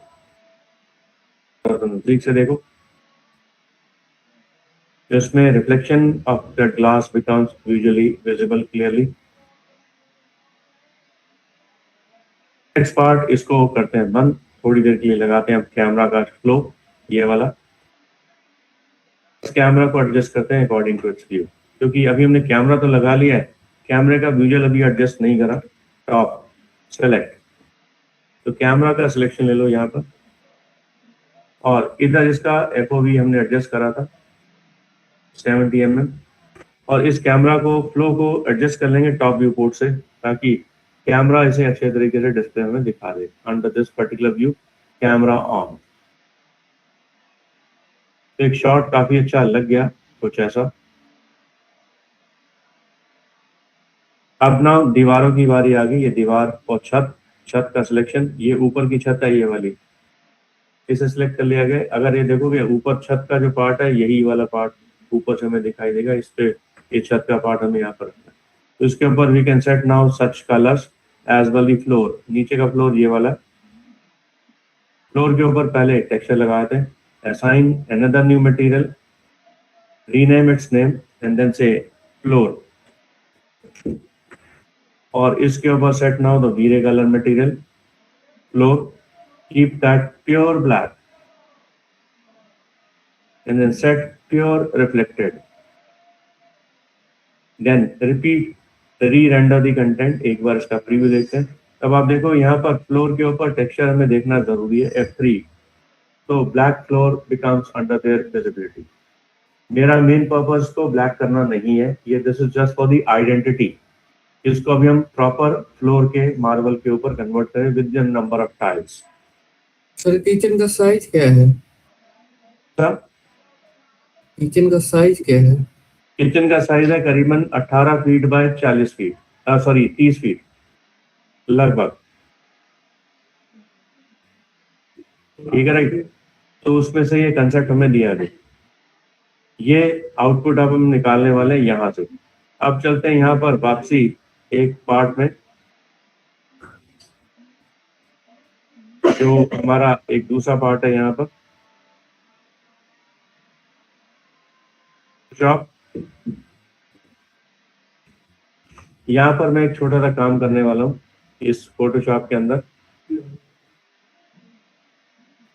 A: तो नजदीक से देखो इसमें reflection of the glass becomes visually visible clearly। Next part इसको करते हैं बंद, थोड़ी देर के लिए लगाते हैं कैमरा का फ्लो, ये वाला। इस कैमरा को एडजस्ट करते हैं अकॉर्डिंग टू इट्स व्यू, क्योंकि अभी हमने कैमरा तो लगा लिया है, कैमरे का विजुअल अभी एडजस्ट नहीं करा। टॉप सेलेक्ट, तो कैमरा का सिलेक्शन ले लो यहाँ पर, और इधर इसका FOV हमने एडजस्ट करा था 70 mm, और इस कैमरा को फ्लो को एडजस्ट कर लेंगे टॉप व्यू पोर्ट से। ताकि कैमरा इसे अच्छे तरीके से डिस्प्ले में दिखा दे। Under this particular view camera on. तो एक शॉट काफी अच्छा लग गया, कुछ ऐसा। अब ना दीवारों की बारी आ गई। ये दीवार और छत का सिलेक्शन, ये ऊपर की छत है ये वाली, इसे सिलेक्ट कर लिया गया। अगर ये देखोगे ऊपर छत का जो पार्ट है, यही वाला पार्ट ऊपर से हमें दिखाई देगा, इस पे ये छत का पार्ट हमें यहाँ पर रखना है। तो इसके ऊपर we can set now such colours as well the floor. नीचे का फ्लोर ये वाला, फ्लोर के ऊपर पहले टेक्सचर लगाए थे। Assign another new material, rename its name and then से फ्लोर। और इसके ऊपर set now the V Ray colour material floor, keep that pure black and then set pure reflected, then repeat re-render the content। एक बार इसका preview देखते हैं। तब आप देखो यहाँ पर फ्लोर के ऊपर टेक्सचर हमें देखना जरूरी है, F3, तो black floor becomes under their visibility. मेरा मेन पर्पस तो ब्लैक करना नहीं है, ये this is just for the identity. इसको अभी हम प्रॉपर फ्लोर के मार्बल के ऊपर कन्वर्ट करें with the number of tiles.
B: Sir kitchen का साइज क्या है?
A: सर
B: किचन का साइज क्या है?
A: किचन का साइज है करीबन 18 feet by 40 feet, sorry 30 feet लगभग, ठीक है राइट। तो उसमें से ये कंसेप्ट हमें दिया है, ये आउटपुट अब हम निकालने वाले हैं यहाँ से। अब चलते हैं यहाँ पर वापसी एक पार्ट में, जो हमारा एक दूसरा पार्ट है यहाँ पर शॉप। यहाँ पर मैं एक छोटा सा काम करने वाला हूँ इस फोटोशॉप के अंदर।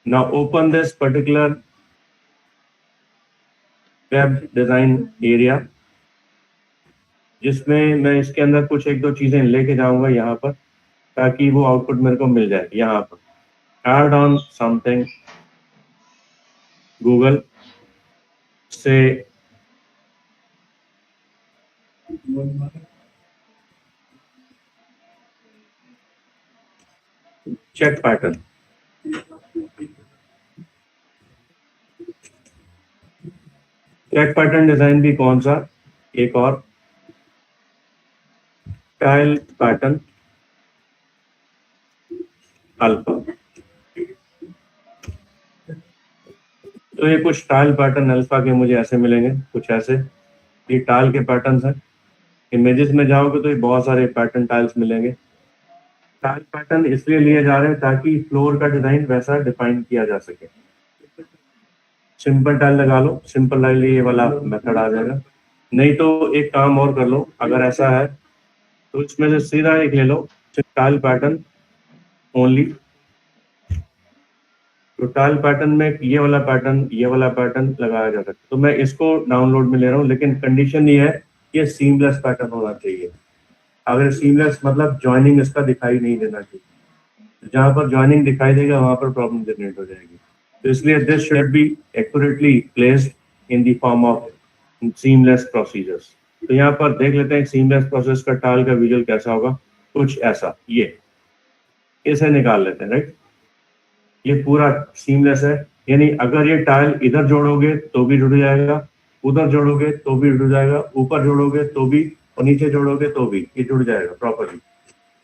A: Now open this particular web design area, जिसमें मैं इसके अंदर कुछ एक दो चीजें लेके जाऊंगा यहाँ पर, ताकि वो आउटपुट मेरे को मिल जाए। यहाँ पर ऐड ऑन समथिंग गूगल से check pattern. Check pattern design भी कौन सा, एक और टाइल पैटर्न अल्फा। तो ये कुछ टाइल पैटर्न अल्फा के मुझे ऐसे मिलेंगे, कुछ ऐसे। ये टाइल के पैटर्न्स हैं। इमेजेस में जाओगे तो ये बहुत सारे पैटर्न टाइल्स मिलेंगे। टाइल पैटर्न इसलिए लिए जा रहे हैं ताकि फ्लोर का डिजाइन वैसा डिफाइन किया जा सके। सिंपल टाइल लगा लो, सिंपल टाइल ये वाला मेथड आ जाएगा। नहीं तो एक काम और कर लो, अगर ऐसा है तो इसमें से सीधा एक ले लो टाइल पैटर्न ओनली। तो टाइल पैटर्न में ये वाला पैटर्न लगाया जा सकता है। तो मैं इसको डाउनलोड में ले रहा हूँ, लेकिन कंडीशन ये है कि सीमलेस पैटर्न होना चाहिए। अगर सीमलेस मतलब ज्वाइनिंग इसका दिखाई नहीं देना चाहिए। जहां पर ज्वाइनिंग दिखाई देगा वहां पर प्रॉब्लम जनरेट हो जाएगी। तो इसलिए this should be accurately placed in the form of seamless procedures. तो यहाँ पर देख लेते हैं सीमलेस प्रोसेस का टाइल का विजुअल कैसा होगा, कुछ ऐसा। ये इसे निकाल लेते हैं, राइट। ये पूरा सीमलेस है, यानी अगर ये टाइल इधर जोड़ोगे तो भी जुड़ जाएगा, उधर जोड़ोगे तो भी जुड़ जाएगा, ऊपर जोड़ोगे तो भी, और नीचे जोड़ोगे तो भी ये जुड़ जाएगा प्रॉपर्ली।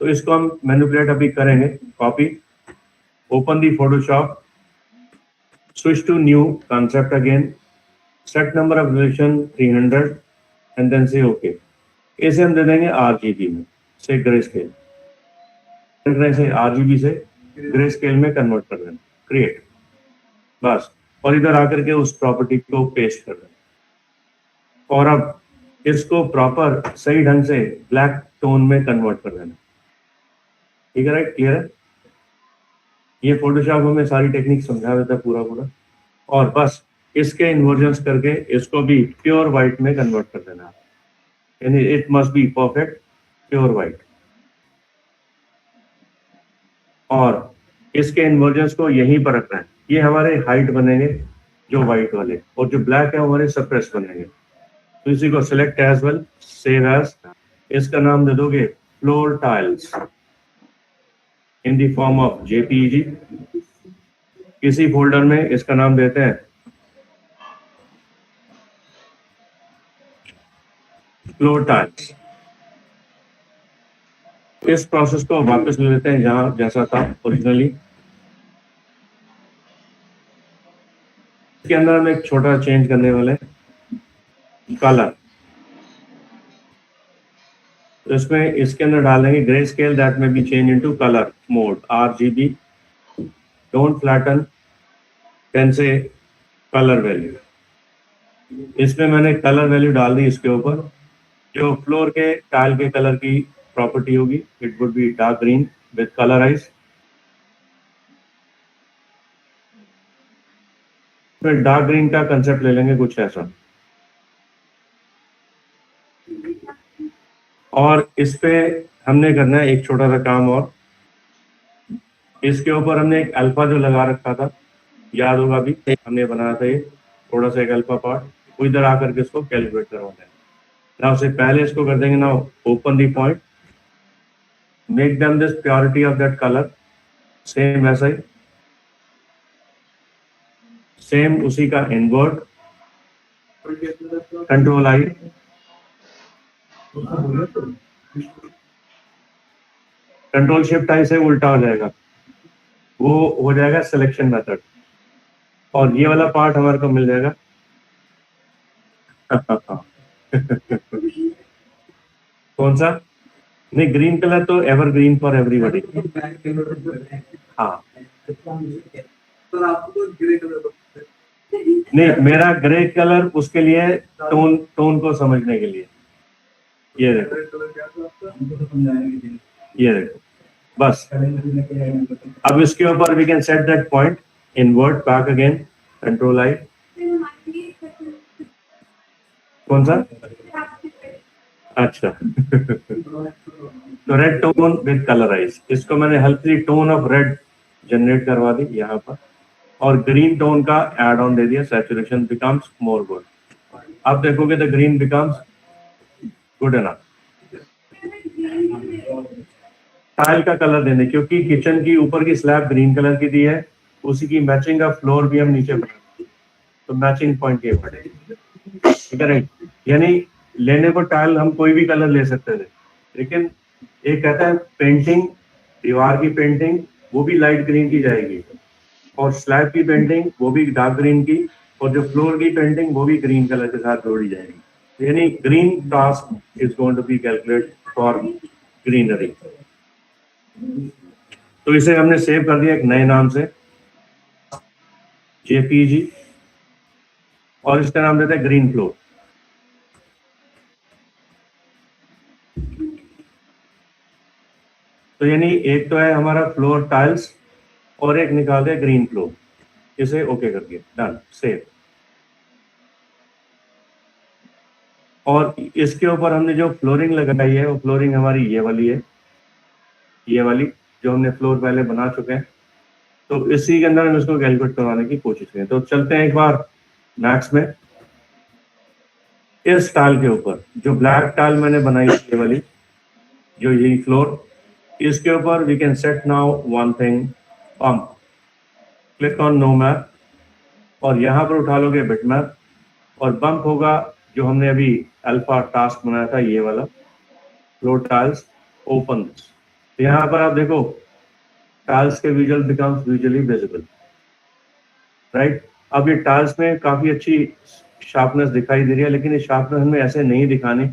A: तो इसको हम मैनिपुलेट अभी करेंगे। Copy, open the Photoshop, switch to new concept again, set number of relation 300 and then say okay. इसे हम दे देंगे RGB में से ग्रे स्केल, से RGB से ग्रे स्केल में कन्वर्ट कर देना, क्रिएट, बस। और इधर आकर के उस प्रॉपर्टी को पेस्ट कर देना और अब इसको प्रॉपर सही ढंग से ब्लैक टोन में कन्वर्ट कर देना, ठीक है राइट, क्लियर है। ये फोटोशॉप हमें सारी टेक्निक समझा देता है पूरा, और बस इसके इन्वर्जन्स करके इसको भी प्योर व्हाइट में कन्वर्ट कर देना, यानी it must be perfect pure white. और इसके इन्वर्जन्स को यहीं पर रखना है। ये हमारे हाइट बनेंगे जो व्हाइट वाले, और जो ब्लैक है हमारे सप्रेस बनेंगे। तो इसी को select as well, save as, इसका नाम दे दोगे floor tiles in the form of JPEG. किसी फोल्डर में इसका नाम देते हैं फ्लोर टाइल्स। इस प्रोसेस को वापस ले लेते हैं जहां जैसा था ओरिजिनली। इसके अंदर हम एक छोटा चेंज करने वाले कलर। तो इसमें इसके अंदर डालेंगे ग्रे स्केल दैट में B change into colour mode RGB। Don't flatten, 10 से कलर वैल्यू। इसमें मैंने कलर वैल्यू डाल दी इसके ऊपर। जो फ्लोर के टाइल के कलर की प्रॉपर्टी होगी it would be dark green with colourise. फिर डार्क ग्रीन का कंसेप्ट ले लेंगे कुछ ऐसा। और इस पे हमने करना है एक छोटा सा काम और। इसके ऊपर हमने एक अल्फा जो लगा रखा था, याद होगा अभी हमने बनाया था ये थोड़ा सा एक अल्फा पार्ट, वो इधर आकर के इसको कैलकुलेट करवाना है। ना उससे पहले इसको कर देंगे ना open the point, make them this purity of that colour same वैसा ही, सेम उसी का invert control I. Control shift I से उल्टा हो जाएगा, वो हो जाएगा सिलेक्शन मेथड। और ये वाला पार्ट हमारे को मिल जाएगा कौन सा? नहीं, ग्रीन कलर तो एवरग्रीन फॉर एवरीबॉडी। हाँ नहीं, मेरा ग्रे कलर उसके लिए टोन को समझने के लिए। ये देखो, ये देखो बस। अब इसके ऊपर we can set that point invert back again, control I. कौन सा? अच्छा तो रेड टोन विद कलराइज, इसको मैंने हल्की टोन ऑफ रेड जनरेट करवा दी यहाँ पर, और ग्रीन टोन का एड ऑन दे दिया, सैचुरेशन बिकम्स मोर गुड। अब देखोगे the green becomes good enough. Tile का कलर देने, क्योंकि किचन की ऊपर की स्लैब ग्रीन कलर की दी है, उसी की मैचिंग का फ्लोर भी हम नीचे बनाएंगे, तो मैचिंग पॉइंट ये पड़ेगा, ठीक है राइट। यानी लेने को टाइल हम कोई भी कलर ले सकते थे, लेकिन एक कहता है पेंटिंग, दीवार की पेंटिंग वो भी लाइट ग्रीन की जाएगी, और स्लैब की पेंटिंग वो भी डार्क ग्रीन की, और जो फ्लोर की पेंटिंग वो भी ग्रीन कलर के साथ जोड़ी जाएगी। यानी green task is going to be calculate for greenery. तो इसे हमने सेव कर दिया एक नए नाम से JPG, और इसका नाम देते हैं ग्रीन फ्लोर। तो यानी एक तो है हमारा फ्लोर टाइल्स और एक निकाल दिया ग्रीन फ्लोर। इसे ओके कर दिया, डन, सेव। और इसके ऊपर हमने जो फ्लोरिंग लगाई है वो फ्लोरिंग हमारी ये वाली है, ये वाली जो हमने फ्लोर पहले बना चुके हैं। तो इसी के अंदर हम इसको कैलकुलेट करवाने की कोशिश करें। तो चलते हैं एक बार मैक्स में। इस टाइल के ऊपर जो ब्लैक टाइल मैंने बनाई ये वाली, जो यही फ्लोर, इसके ऊपर we can set now one thing, bump. Click on no map, और यहाँ पर उठा लोगे बिट मैप, और बम्प होगा जो हमने अभी अल्फा टास्क बनाया था, ये वाला फ्लोर टाइल्स, ओपन। तो यहाँ पर आप देखो टाइल्स के visual becomes visually visible, right. अब ये टाइल्स में काफी अच्छी शार्पनेस दिखाई दे रही है, लेकिन इस शार्पनेस हमें ऐसे नहीं दिखानी,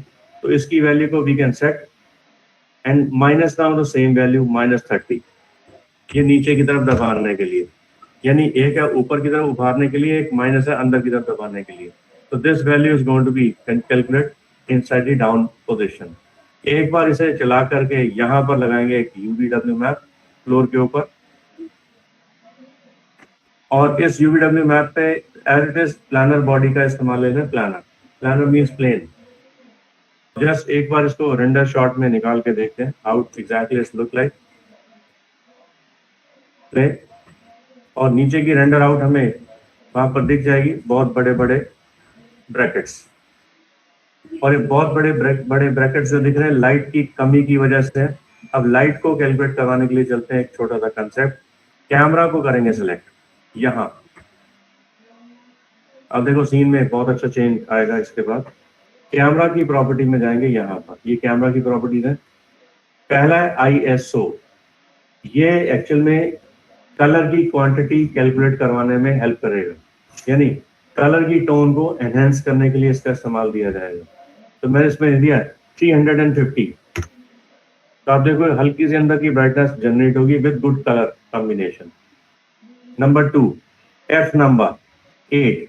A: तो इसकी वैल्यू को we can set and minus down the same value -30, ये नीचे की तरफ दबाने के लिए। यानी एक है ऊपर की तरफ उभारने के लिए, एक माइनस है अंदर की तरफ दबाने के लिए। तो this value is going to be calculate inside the down position. एक बार इसे चला करके यहाँ पर लगाएंगे एक UVW मैप फ्लोर के ऊपर, और इस UVW मैप पे as it is planar body का इस्तेमाल ले लें। Planner means plane. जस्ट एक बार इसको रेंडर शॉट में निकाल के देखते हैं how exactly it's look like. Play, और नीचे की रेंडर आउट हमें वहां पर दिख जाएगी, बहुत बड़े बड़े ब्रैकेट्स। और ये बहुत बड़े ब्रैकेट्स जो दिख रहे हैं लाइट की कमी की वजह से। अब लाइट को कैलकुलेट करवाने के लिए चलते हैं एक छोटा सा कंसेप्ट। कैमरा को करेंगे सिलेक्ट यहाँ। अब देखो सीन में बहुत अच्छा चेंज आएगा इसके बाद। कैमरा की प्रॉपर्टी में जाएंगे यहाँ पर, ये कैमरा की प्रॉपर्टीज है। पहला है ISO, ये एक्चुअल में कलर की क्वांटिटी कैलकुलेट करवाने में हेल्प करेगा, यानी कलर की टोन को एनहेंस करने के लिए इसका इस्तेमाल दिया जाएगा। तो मैंने इसमें दिया 350। तो आप देखो हल्की से अंदर की ब्राइटनेस जनरेट होगी with good colour combination. Number 2, F number 8,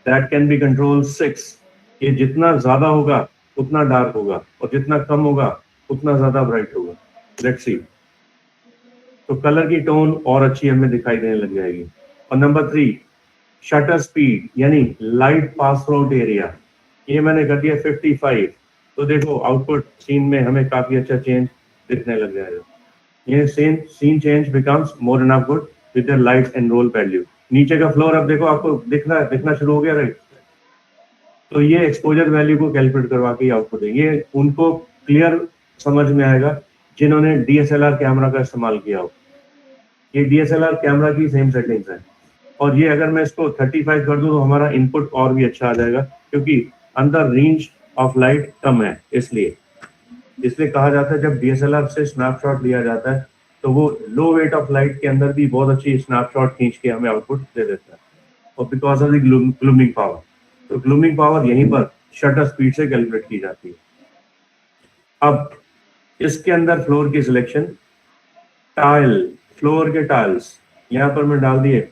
A: that can be control 6। ये जितना ज्यादा होगा उतना डार्क होगा और जितना कम होगा उतना ज्यादा ब्राइट होगा। Let's see. तो कलर की टोन और अच्छी हमें दिखाई देने लग जाएगी। और नंबर 3, शटर स्पीड यानी लाइट पास आउट एरिया, ये मैंने कर दिया 55। तो देखो आउटपुट सीन में हमें काफी अच्छा चेंज दिखने लग जाएगा। ये scene change becomes more enough good with the light and roll value. नीचे का फ्लोर अब देखो आपको दिखना शुरू हो गया, राइट। तो ये एक्सपोजर वैल्यू को कैलकुलेट करवा के आउटपुट है। ये उनको क्लियर समझ में आएगा जिन्होंने DSLR कैमरा का इस्तेमाल किया हो। ये DSLR कैमरा की सेम सेटिंग्स है। और ये अगर मैं इसको 35 कर दूं तो हमारा इनपुट और भी अच्छा आ जाएगा, क्योंकि अंदर रेंज ऑफ लाइट कम है। इसलिए कहा जाता है जब DSLR से स्नैपशॉट लिया जाता है तो वो लो वेट ऑफ लाइट के अंदर भी बहुत अच्छी स्नैपशॉट खींच के हमें आउटपुट दे देता है। और बिकॉज ऑफ द ग्लूमिंग पावर, तो ग्लूमिंग पावर यहीं पर शटर स्पीड से कैलकुलेट की जाती है। अब इसके अंदर फ्लोर की सिलेक्शन, टाइल, फ्लोर के टाइल्स यहाँ पर मैं डाल दिए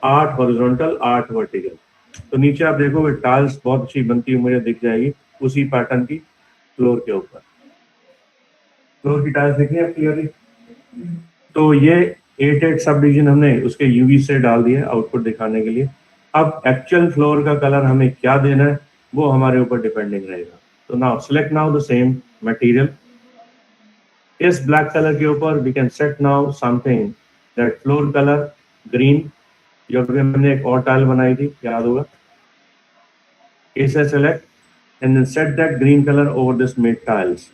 A: 8 हॉरिजॉन्टल 8 वर्टिकल। तो नीचे आप देखोगे टाइल्स बहुत अच्छी बनती हुई मुझे दिख जाएगी उसी पैटर्न की फ्लोर के ऊपर। फ्लोर की टाइल्स देखिए आप क्लियरली। तो ये 8 सब डिवीजन हमने उसके यूवी से डाल दिए आउटपुट दिखाने के लिए। अब एक्चुअल फ्लोर का कलर हमें क्या देना है वो हमारे ऊपर डिपेंडिंग रहेगा। तो now select now the same material. इस ब्लैक कलर के ऊपर we can set now something that floor colour green, जो कि हमने एक और टाइल बनाई थी याद होगा। इसे select and then set that green colour over this made tiles.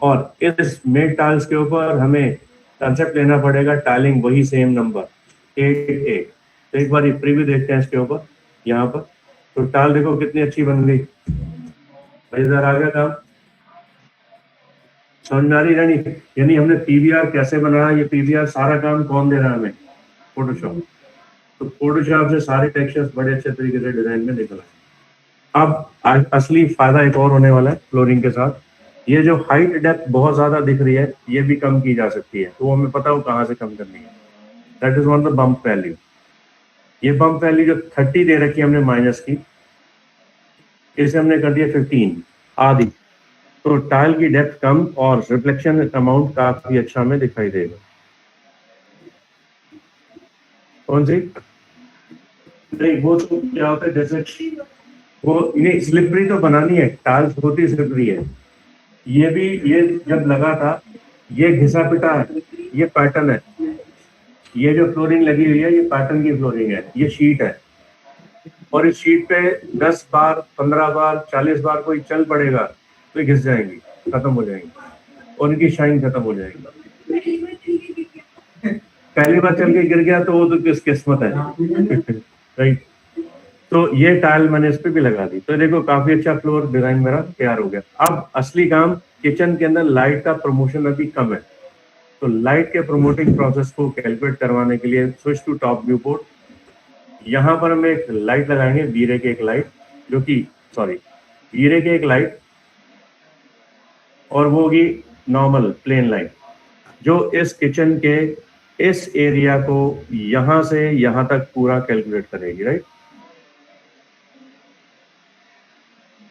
A: और इस मेड टाइल्स के ऊपर हमें कंसेप्ट लेना पड़ेगा टाइलिंग वही सेम नंबर 8। तो एक बार प्रीव्यू देखते हैं इसके ऊपर यहाँ पर। तो टाइल देखो कितनी अच्छी बन गई, मजेदार आ गया काम, समझ में आ रही रानी। यानी हमने PBR कैसे बनाया, ये PBR सारा काम कौन दे रहा है हमें, फोटोशॉप। तो फोटोशॉप से सारे टेक्सचर्स बड़े अच्छे तरीके से डिजाइन में निकल आए। अब असली फायदा एक और होने वाला है फ्लोरिंग के साथ। ये जो हाइट डेप्थ बहुत ज्यादा दिख रही है ये भी कम की जा सकती है। तो हमें पता हो कहाँ से कम करनी है। That is one the bump value. ये बम्प वैल्यू जो 30 दे रखी है हमने माइनस की, इसे हमने कर दिया 15 आदि। तो टाइल की डेप्थ कम और रिफ्लेक्शन अमाउंट काफी अच्छा हमें दिखाई देगा। कौन सी नहीं, वो तो क्या होता है जैसे वो नहीं स्लिपरी तो बनानी है, टाइल्स होती स्लिपरी है। ये जब लगा था ये घिसा पिटा है, ये पैटर्न है। ये जो फ्लोरिंग लगी हुई है ये पैटर्न की फ्लोरिंग है, ये शीट है। और इस शीट पे 10 बार 15 बार 40 बार कोई चल पड़ेगा तो घिस जाएंगी, खत्म हो जाएंगी और इनकी शाइन खत्म हो जाएगी। पहली बार चल के गिर गया तो वो तो किस किस्मत है, राइट। तो ये टाइल मैंने इस पे भी लगा दी। तो देखो काफी अच्छा फ्लोर डिजाइन मेरा तैयार हो गया। अब असली काम, किचन के अंदर लाइट का प्रमोशन अभी कम है। तो लाइट के प्रमोटिंग प्रोसेस को कैलकुलेट करवाने के लिए switch to top viewport. यहाँ पर हम एक लाइट लगाएंगे, वीरे की एक लाइट, जो कि वीरे की एक लाइट, और वो होगी नॉर्मल प्लेन लाइट जो इस किचन के इस एरिया को यहां से यहां तक पूरा कैलकुलेट करेगी, राइट।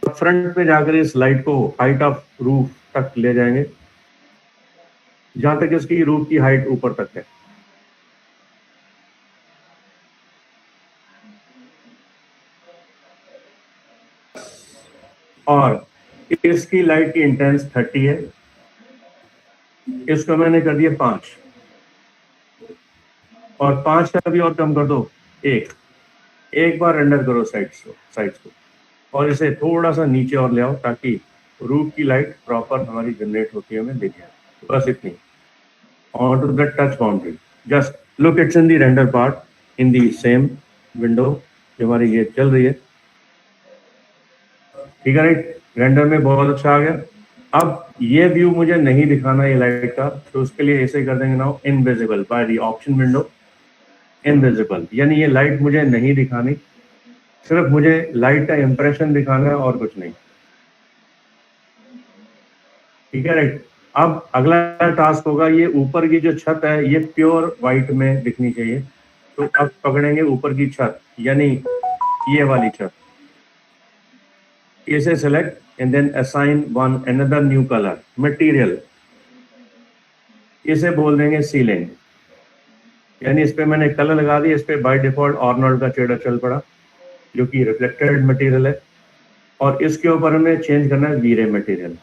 A: फ्रंट पे जाकर इस लाइट को हाइट ऑफ रूफ तक ले जाएंगे, जहां तक इसकी रूफ की हाइट ऊपर तक है। और इसकी लाइट की इंटेंस 30 है, इसको मैंने कर दिया 5, और 5 का भी और कम कर दो, एक बार रेंडर करो साइड्स को, और इसे थोड़ा सा नीचे और ले आओ ताकि रूफ की लाइट प्रॉपर हमारी जनरेट होती है हमें दिखे, बस इतनी। On to the touch boundary, just look it's in the render part in the same window जो हमारी ये चल रही है, ठीक है राइट। रेंडर में बहुत अच्छा आ गया। अब ये व्यू मुझे नहीं दिखाना ये लाइट का, तो उसके लिए ऐसे कर देंगे now invisible by the option window, invisible यानी ये लाइट मुझे नहीं दिखानी, सिर्फ मुझे लाइट का इंप्रेशन दिखाना है और कुछ नहीं, ठीक है राइट। अब अगला टास्क होगा, ये ऊपर की जो छत है ये प्योर व्हाइट में दिखनी चाहिए, तो अब पकड़ेंगे ऊपर की छत यानी ये वाली छत, इसे select and then assign one another new colour material, इसे बोल देंगे सीलिंग, यानी इस पे मैंने कलर लगा दिया, इस पे बाय डिफॉल्ट आर्नोल्ड का शेडर चल पड़ा जो कि रिफ्लेक्टेड मटेरियल है, और इसके ऊपर हमें चेंज करना है वीरे मटेरियल।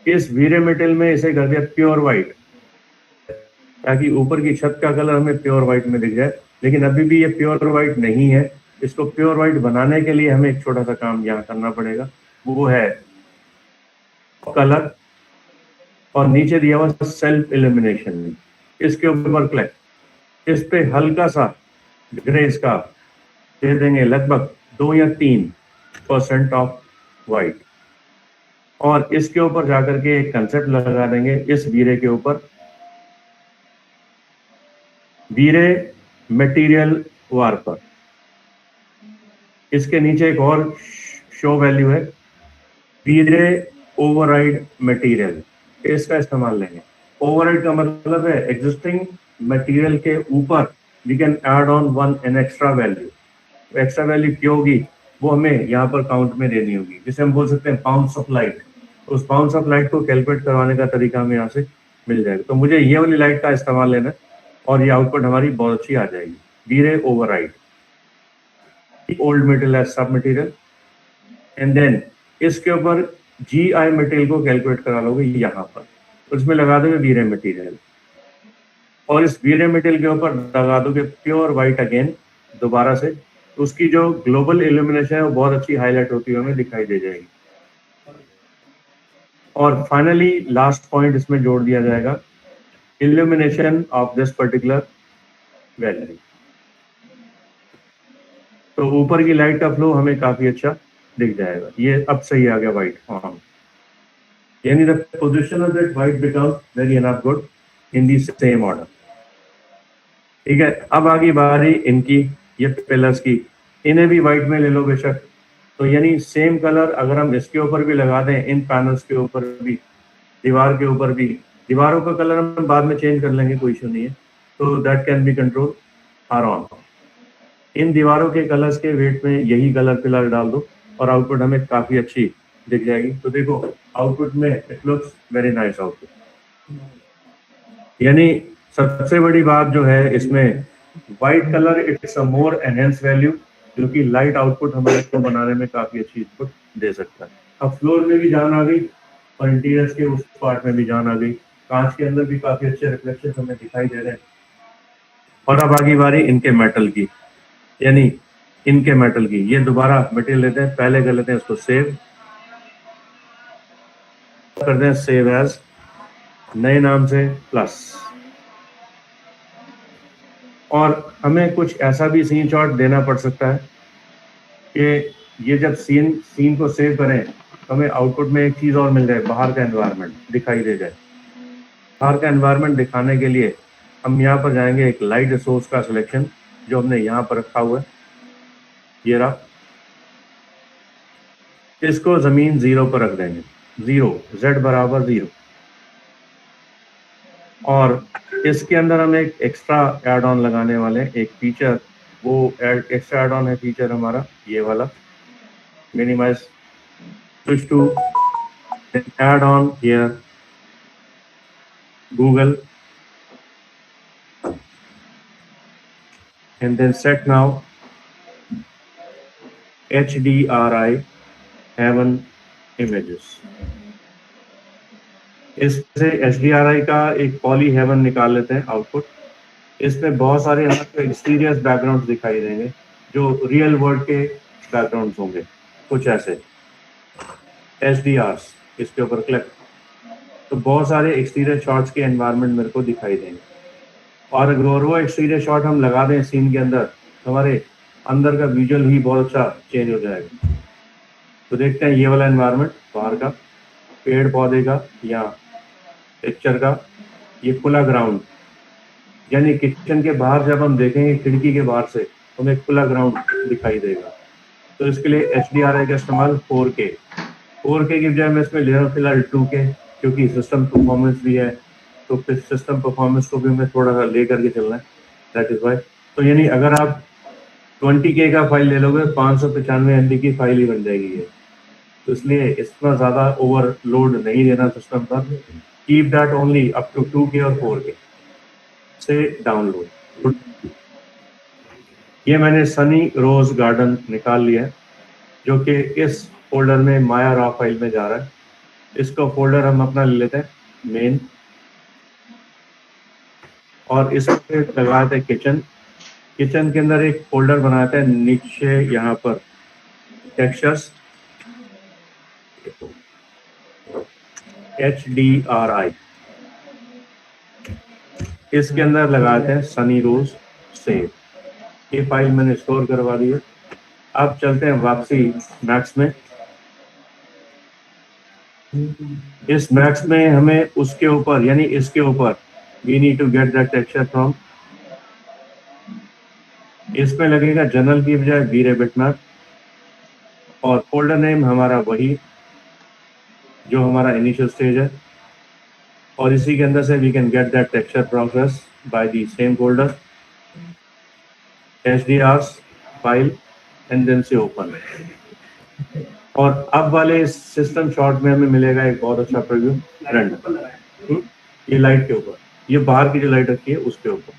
A: इस वीरे मेटल में इसे कर दिया प्योर व्हाइट ताकि ऊपर की छत का कलर हमें प्योर व्हाइट में दिख जाए, लेकिन अभी भी ये प्योर व्हाइट नहीं है। इसको प्योर व्हाइट बनाने के लिए हमें एक छोटा सा काम यहाँ करना पड़ेगा, वो है कलर और नीचे दिया हुआ सेल्फ इल्यूमिनेशन, इसके ऊपर क्लिक, इस पे हल्का सा ग्रेस का दे देंगे लगभग 2 या 3% ऑफ व्हाइट, और इसके ऊपर जाकर के एक कंसेप्ट लगा देंगे इस वीरे के ऊपर, वीरे मटेरियल वार पर। इसके नीचे एक और शो वैल्यू है वीरे ओवरराइड मटेरियल, इसका इस्तेमाल लेंगे। ओवरराइड का मतलब है एग्जिस्टिंग मटेरियल के ऊपर we can add on one an extra value. Extra value क्यों होगी वो हमें यहाँ पर काउंट में देनी होगी, जिसे हम बोल सकते हैं पाउंड्स ऑफ लाइट। उस पाउंड्स ऑफ लाइट को कैलकुलेट करवाने का तरीका हमें यहाँ से मिल जाएगा, तो मुझे ये वाली लाइट का इस्तेमाल लेना है और ये आउटपुट हमारी बहुत अच्छी आ जाएगी। वीरे ओवरराइड ओल्ड मटेरियल एज सब मटेरियल, एंड देन इसके ऊपर GI मटेरियल को कैलकुलेट करा लोगे यहाँ पर, उसमें लगा दोगे वीरे मटेरियल, और इस वीरे मटेरियल के ऊपर लगा दोगे प्योर व्हाइट अगेन दोबारा से, तो उसकी जो ग्लोबल इल्यूमिनेशन है वो बहुत अच्छी हाईलाइट होती हुई हमें दिखाई दे जाएगी। और फाइनली लास्ट पॉइंट इसमें जोड़ दिया जाएगा illumination of this particular value. तो ऊपर की लाइट का फ्लो हमें काफी अच्छा दिख जाएगा। ये अब सही आ गया व्हाइट फॉर्म, यानी the position of that white become very enough good in the same order, ठीक है। अब आगे बारी इनकी, ये पिलर्स की, इन्हें भी व्हाइट में ले लो बेशक, तो यानी सेम कलर अगर हम इसके ऊपर भी लगा दें, इन पैनल्स के ऊपर भी, दीवार के ऊपर भी, दीवारों का कलर हम बाद में चेंज कर लेंगे, कोई इशू नहीं है, तो that can be control are on. इन दीवारों के कलर्स के वेट में यही कलर पिलर डाल दो और आउटपुट हमें काफी अच्छी दिख जाएगी। तो देखो आउटपुट में it looks very nice output, यानी सबसे बड़ी बात जो है इसमें white colour it's a more enhance value, क्योंकि लाइट आउटपुट हमारे को बनाने में काफी अच्छी इनपुट दे सकता है। अब फ्लोर में भी जान आ गई और इंटीरियर्स के उस पार्ट में भी जान आ गई, कांच के अंदर भी काफी अच्छे रिफ्लेक्शन हमें दिखाई दे रहे हैं। और अब आगे बारी इनके मेटल की, यानी इनके मेटल की, ये दोबारा मटेरियल लेते हैं, पहले कर लेते हैं इसको सेव, करते हैं सेव एज, नए नाम से प्लस, और हमें कुछ ऐसा भी सीन शॉट देना पड़ सकता है कि ये जब सीन को सेव करें तो हमें आउटपुट में एक चीज और मिल जाए, बाहर का एनवायरनमेंट दिखाई दे जाए। बाहर का एनवायरनमेंट दिखाने के लिए हम यहाँ पर जाएंगे, एक लाइट सोर्स का सिलेक्शन जो हमने यहाँ पर रखा हुआ है, ये रहा, इसको जमीन 0 पर रख देंगे, 0 Z बराबर 0, और इसके अंदर हम एक एक्स्ट्रा एड ऑन लगाने वाले हैं, एक फीचर, वो एक्स्ट्रा एड ऑन है फीचर हमारा ये वाला, minimise switch to add on here Google and then set now HDRI heaven images। इससे HDRI का एक पॉली हेवन निकाल लेते हैं आउटपुट। इसमें बहुत सारे हमें एक्सटीरियर बैकग्राउंड दिखाई देंगे जो रियल वर्ल्ड के बैकग्राउंड्स होंगे कुछ ऐसे HDRs, इसके ऊपर क्लिक, तो बहुत सारे एक्सटीरियर शॉट्स के एनवायरनमेंट मेरे को दिखाई देंगे। और अगर वो एक्सटीरियर शॉट हम लगा दें सीन के अंदर तो हमारे अंदर का विजुअल ही बहुत अच्छा चेंज हो जाएगा। तो देखते हैं ये वाला एनवायरनमेंट बाहर का, पेड़ पौधे का या पिक्चर का, ये खुला ग्राउंड, यानी किचन के बाहर जब हम देखेंगे खिड़की के बाहर से हमें खुला ग्राउंड दिखाई देगा। तो इसके लिए HDRI का इस्तेमाल 4K की बजाय मैं इसमें ले रहा हूँ फिलहाल 2K, क्योंकि सिस्टम परफॉर्मेंस भी है, तो फिर सिस्टम परफॉर्मेंस को भी हमें थोड़ा सा ले करके चलना है, दैट इज वाई। तो यानी अगर आप 20K का फाइल ले लोगे 595 MB की फाइल ही बन जाएगी ये, तो इसलिए इतना ज़्यादा ओवरलोड नहीं देना सिस्टम पर। Keep that only up to 2K और 4K से डाउनलोड। ये मैंने सनी रोज गार्डन निकाल लिया है जो कि इस फोल्डर में माया रॉ फाइल में जा रहा है। इसको फोल्डर हम अपना ले लेते हैं मेन, और इसमें लगाते हैं किचन के अंदर एक फोल्डर बनाते हैं नीचे यहाँ पर टेक्सचर्स HDRI, इसके अंदर लगाते हैं सनी रोज सेव। ये फाइल मैंने स्टोर करवा दी है। अब चलते हैं वापसी मैक्स में। इस मैक्स में हमें उसके ऊपर यानी इसके ऊपर we need to get that texture from, इसमें लगेगा जनरल की बजाय वीरे बिटमैप, और फोल्डर नेम हमारा वही जो हमारा इनिशियल स्टेज है, और इसी के अंदर से we can get that texture process by the same folder HDRs file and then say open. और अब वाले सिस्टम शॉट में हमें मिलेगा एक बहुत अच्छा प्रीव्यू फ्रंट, ये लाइट के ऊपर, ये बाहर की जो लाइट रखी है उसके ऊपर।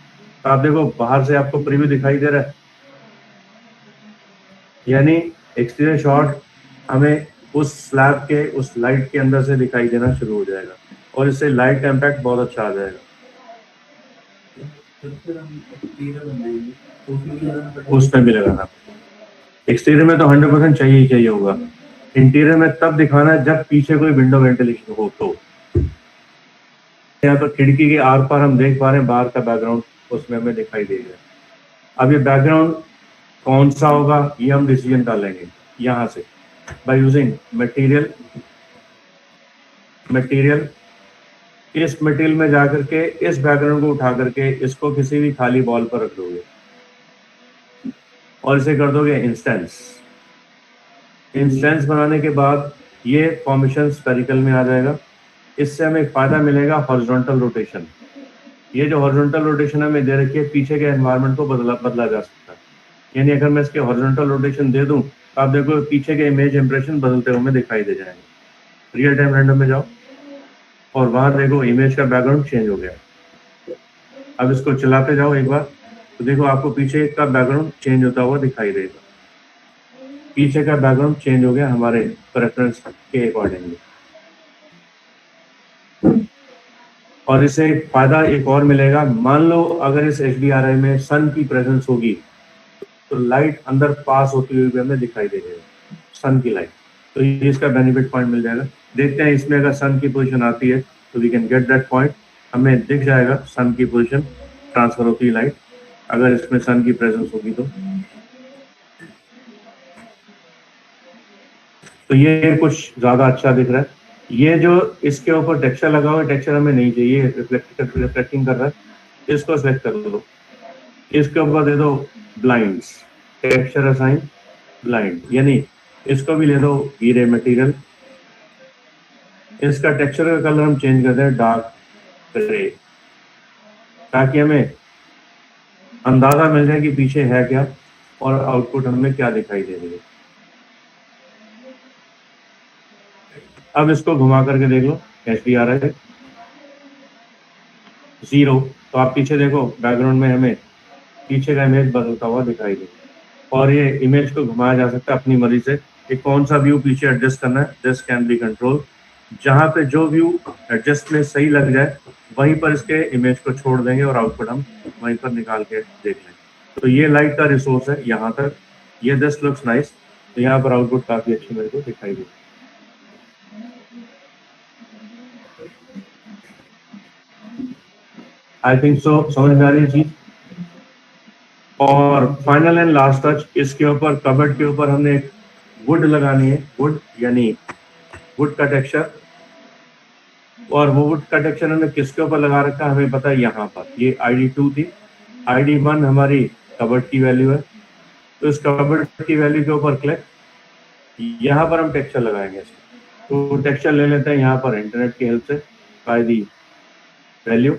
A: तो आप देखो बाहर से आपको प्रीव्यू दिखाई दे रहा है, यानी एक्सटीरियर शॉट हमें उस स्लैब के उस लाइट के अंदर से दिखाई देना शुरू हो जाएगा, और इससे लाइट का इम्पैक्ट बहुत अच्छा आ जाएगा। उसमें भी लगाना, एक्सटीरियर में तो 100% चाहिए ही चाहिए होगा। इंटीरियर में तब दिखाना है जब पीछे कोई विंडो वेंटिलेशन हो। तो यहाँ पर खिड़की के आर पार हम देख पा रहे हैं बाहर का बैकग्राउंड, उसमें हमें दिखाई देगा। अब ये बैकग्राउंड कौन सा होगा ये हम डिसीजन डालेंगे यहाँ से बाय यूजिंग मटेरियल। इस मटेरियल में जाकर के इस बैकग्राउंड को उठा करके इसको किसी भी खाली बॉल पर रख दोगे और इसे कर दोगे इंस्टेंस बनाने के बाद ये फॉर्मेशन स्फेरिकल में आ जाएगा। इससे हमें एक फायदा मिलेगा हॉरिजॉन्टल रोटेशन। ये जो हॉरिजॉन्टल रोटेशन हमें दे रखी है पीछे के एनवायरनमेंट को बदला जा सकता है, यानी अगर मैं इसके हॉरिजॉन्टल रोटेशन दे दूं तो आप देखो पीछे के इमेज इंप्रेशन बदलते हुए दिखाई दे जाएंगे। रियल टाइम रेंडम में जाओ और वहां देखो इमेज का बैकग्राउंड चेंज हो गया। अब इसको चलाते जाओ एक बार तो देखो आपको पीछे का बैकग्राउंड चेंज होता हुआ दिखाई देगा। पीछे का बैकग्राउंड चेंज हो गया हमारे प्रेफरेंस के अकॉर्डिंगली। और इससे फायदा एक और मिलेगा, मान लो अगर इस HDRI में सन की प्रेजेंस होगी तो लाइट अंदर पास होती हुई भी हमें दिखाई देगी, सन की लाइट, तो ये इसका बेनिफिट पॉइंट मिल जाएगा। देखते हैं इसमें अगर सन की पोजीशन आती है तो we can get that point, हमें दिख जाएगा सन की पोजीशन ट्रांसफर होती है लाइट अगर इसमें सन की प्रेजेंस होगी तो ये कुछ ज्यादा अच्छा दिख रहा है। ये जो इसके ऊपर टेक्सचर लगा हुआ है, टेक्सचर हमें नहीं चाहिए, रिफ्लेक्टिंग कर रहा है, इसको सेलेक्ट कर लो। इसके ऊपर दे दो ब्लाइंड्स, टेक्सचर असाइन ब्लाइंड, यानी इसको भी ले दो वीरे मटेरियल। इसका टेक्सचर का कलर हम चेंज करते हैं डार्क ग्रे, ताकि हमें अंदाजा मिल जाए कि पीछे है क्या और आउटपुट हमें क्या दिखाई दे रही है। अब इसको घुमा करके देख लो HDRI 0, तो आप पीछे देखो बैकग्राउंड में हमें पीछे का इमेज बदलता हुआ दिखाई दे। और ये इमेज को घुमाया जा सकता है अपनी मर्जी से कि कौन सा व्यू पीछे एडजस्ट करना है, दिस कैन बी कंट्रोल। जहाँ पे जो व्यू एडजस्ट में सही लग जाए वहीं पर इसके इमेज को छोड़ देंगे और आउटपुट हम वहीं पर निकाल के देख लेंगे। तो ये लाइट का रिसोर्स है यहाँ तक, ये दिस लुक्स नाइस। तो यहाँ पर आउटपुट काफी अच्छी मेरे को दिखाई दे। आई थिंक सो समझ में आ रही है चीज। और फाइनल एंड लास्ट टच, इसके ऊपर कबर्ड के ऊपर हमने एक वुड लगानी है, वुड यानी वुड का टेक्सचर। और वो वुड का टेक्सचर हमने किसके ऊपर लगा रखा है हमें पता है, यहाँ पर। ये ID2 थी, ID1 हमारी कबर्ड की वैल्यू है। तो इस कबर्ड की वैल्यू के ऊपर क्लिक, यहाँ पर हम टेक्सचर लगाएंगे। तो टेक्सचर ले लेते हैं यहाँ पर इंटरनेट की हेल्प से, बाय दी वैल्यू।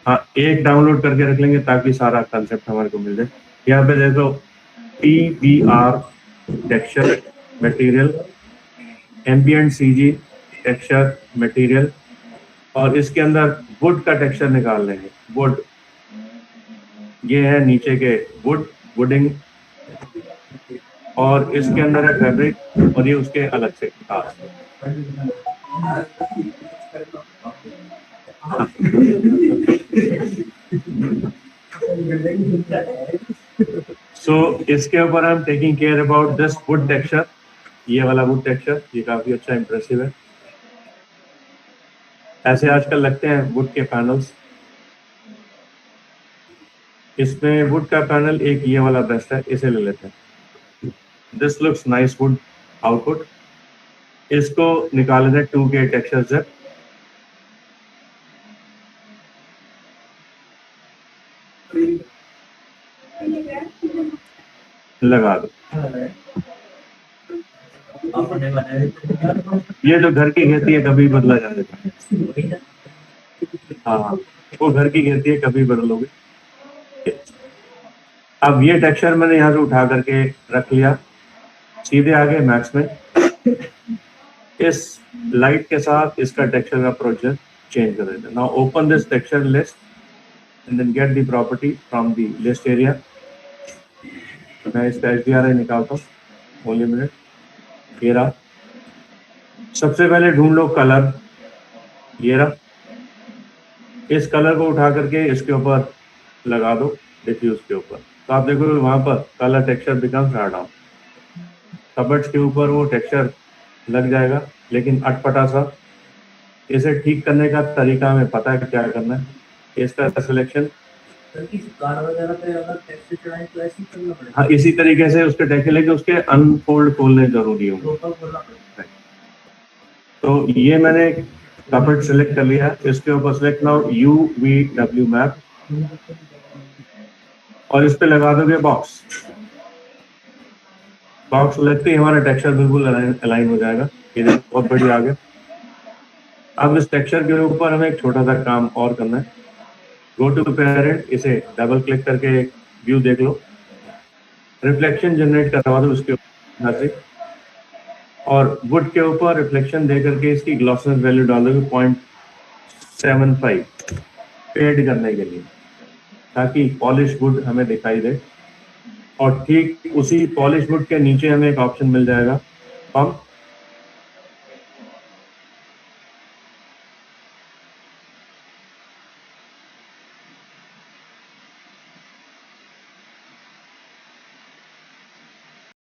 A: हाँ, एक डाउनलोड करके रख लेंगे ताकि सारा कंसेप्ट हमारे को मिल जाए। यहाँ पे देखो PBR texture material, ambient CG texture material, और इसके अंदर वुड का टेक्सचर निकाल लेंगे। वुड, ये है नीचे के वुड, वुडिंग, और इसके अंदर है फैब्रिक, और ये उसके अलग से खास। सो इसके ऊपर हम taking care about this would texture, ये वाला वुड टेक्सचर, ये काफी अच्छा इंप्रेसिव है। ऐसे आजकल लगते हैं वुड के पैनल्स। इसमें वुड का पैनल एक ये वाला बेस्ट है, इसे ले लेते हैं। This looks nice would output. इसको निकाल लेते हैं 2K टेक्सचर से, लगा दो। ये तो घर की खेती है, कभी बदला जा सकता है। हाँ, वो घर की खेती है, कभी बदलोगे। अब ये टेक्सचर मैंने यहाँ से उठा करके रख लिया, सीधे आगे मैक्स में इस लाइट के साथ इसका टेक्सचर का प्रोजेक्ट चेंज कर देते हैं। Now open this texture list and then get the property from the list area. मैं इसका HDRI निकालता हूँ, ओनली मिनट। ये रहा। सबसे पहले ढूंढ लो कलर, ये रहा। इस कलर को उठा करके इसके ऊपर लगा दो, डिफ्यूज के ऊपर। तो आप देखो वहां पर colour texture becomes add on. Cupboards के ऊपर वो टेक्सचर लग जाएगा, लेकिन अटपटा सा। इसे ठीक करने का तरीका हमें पता है क्या करना है। इसका सिलेक्शन, हाँ, इसी तरीके से उसके टेक्सचर लेके उसके अनफोल्ड खोलने जरूरी होंगे। तो ये मैंने कबर्ड सेलेक्ट कर लिया। इसके ऊपर सेलेक्ट नाउ UVW मैप, और इस पे लगा दोगे बॉक्स। बॉक्स लगते ही हमारा टेक्सचर बिल्कुल अलाइन हो जाएगा। ये बहुत बढ़िया आ गया। अब इस टेक्सचर के ऊपर हमें एक छोटा सा काम और करना है। गो टू पेरेंट, इसे डबल क्लिक करके एक व्यू देख लो, रिफ्लेक्शन जनरेट करवा दो उसके ऊपर से, और वुड के ऊपर रिफ्लेक्शन दे करके इसकी ग्लॉसनेस वैल्यू डाल दोगे 0.75 फेड करने के लिए, ताकि पॉलिश वुड हमें दिखाई दे। और ठीक उसी पॉलिश वुड के नीचे हमें एक ऑप्शन मिल जाएगा पंप,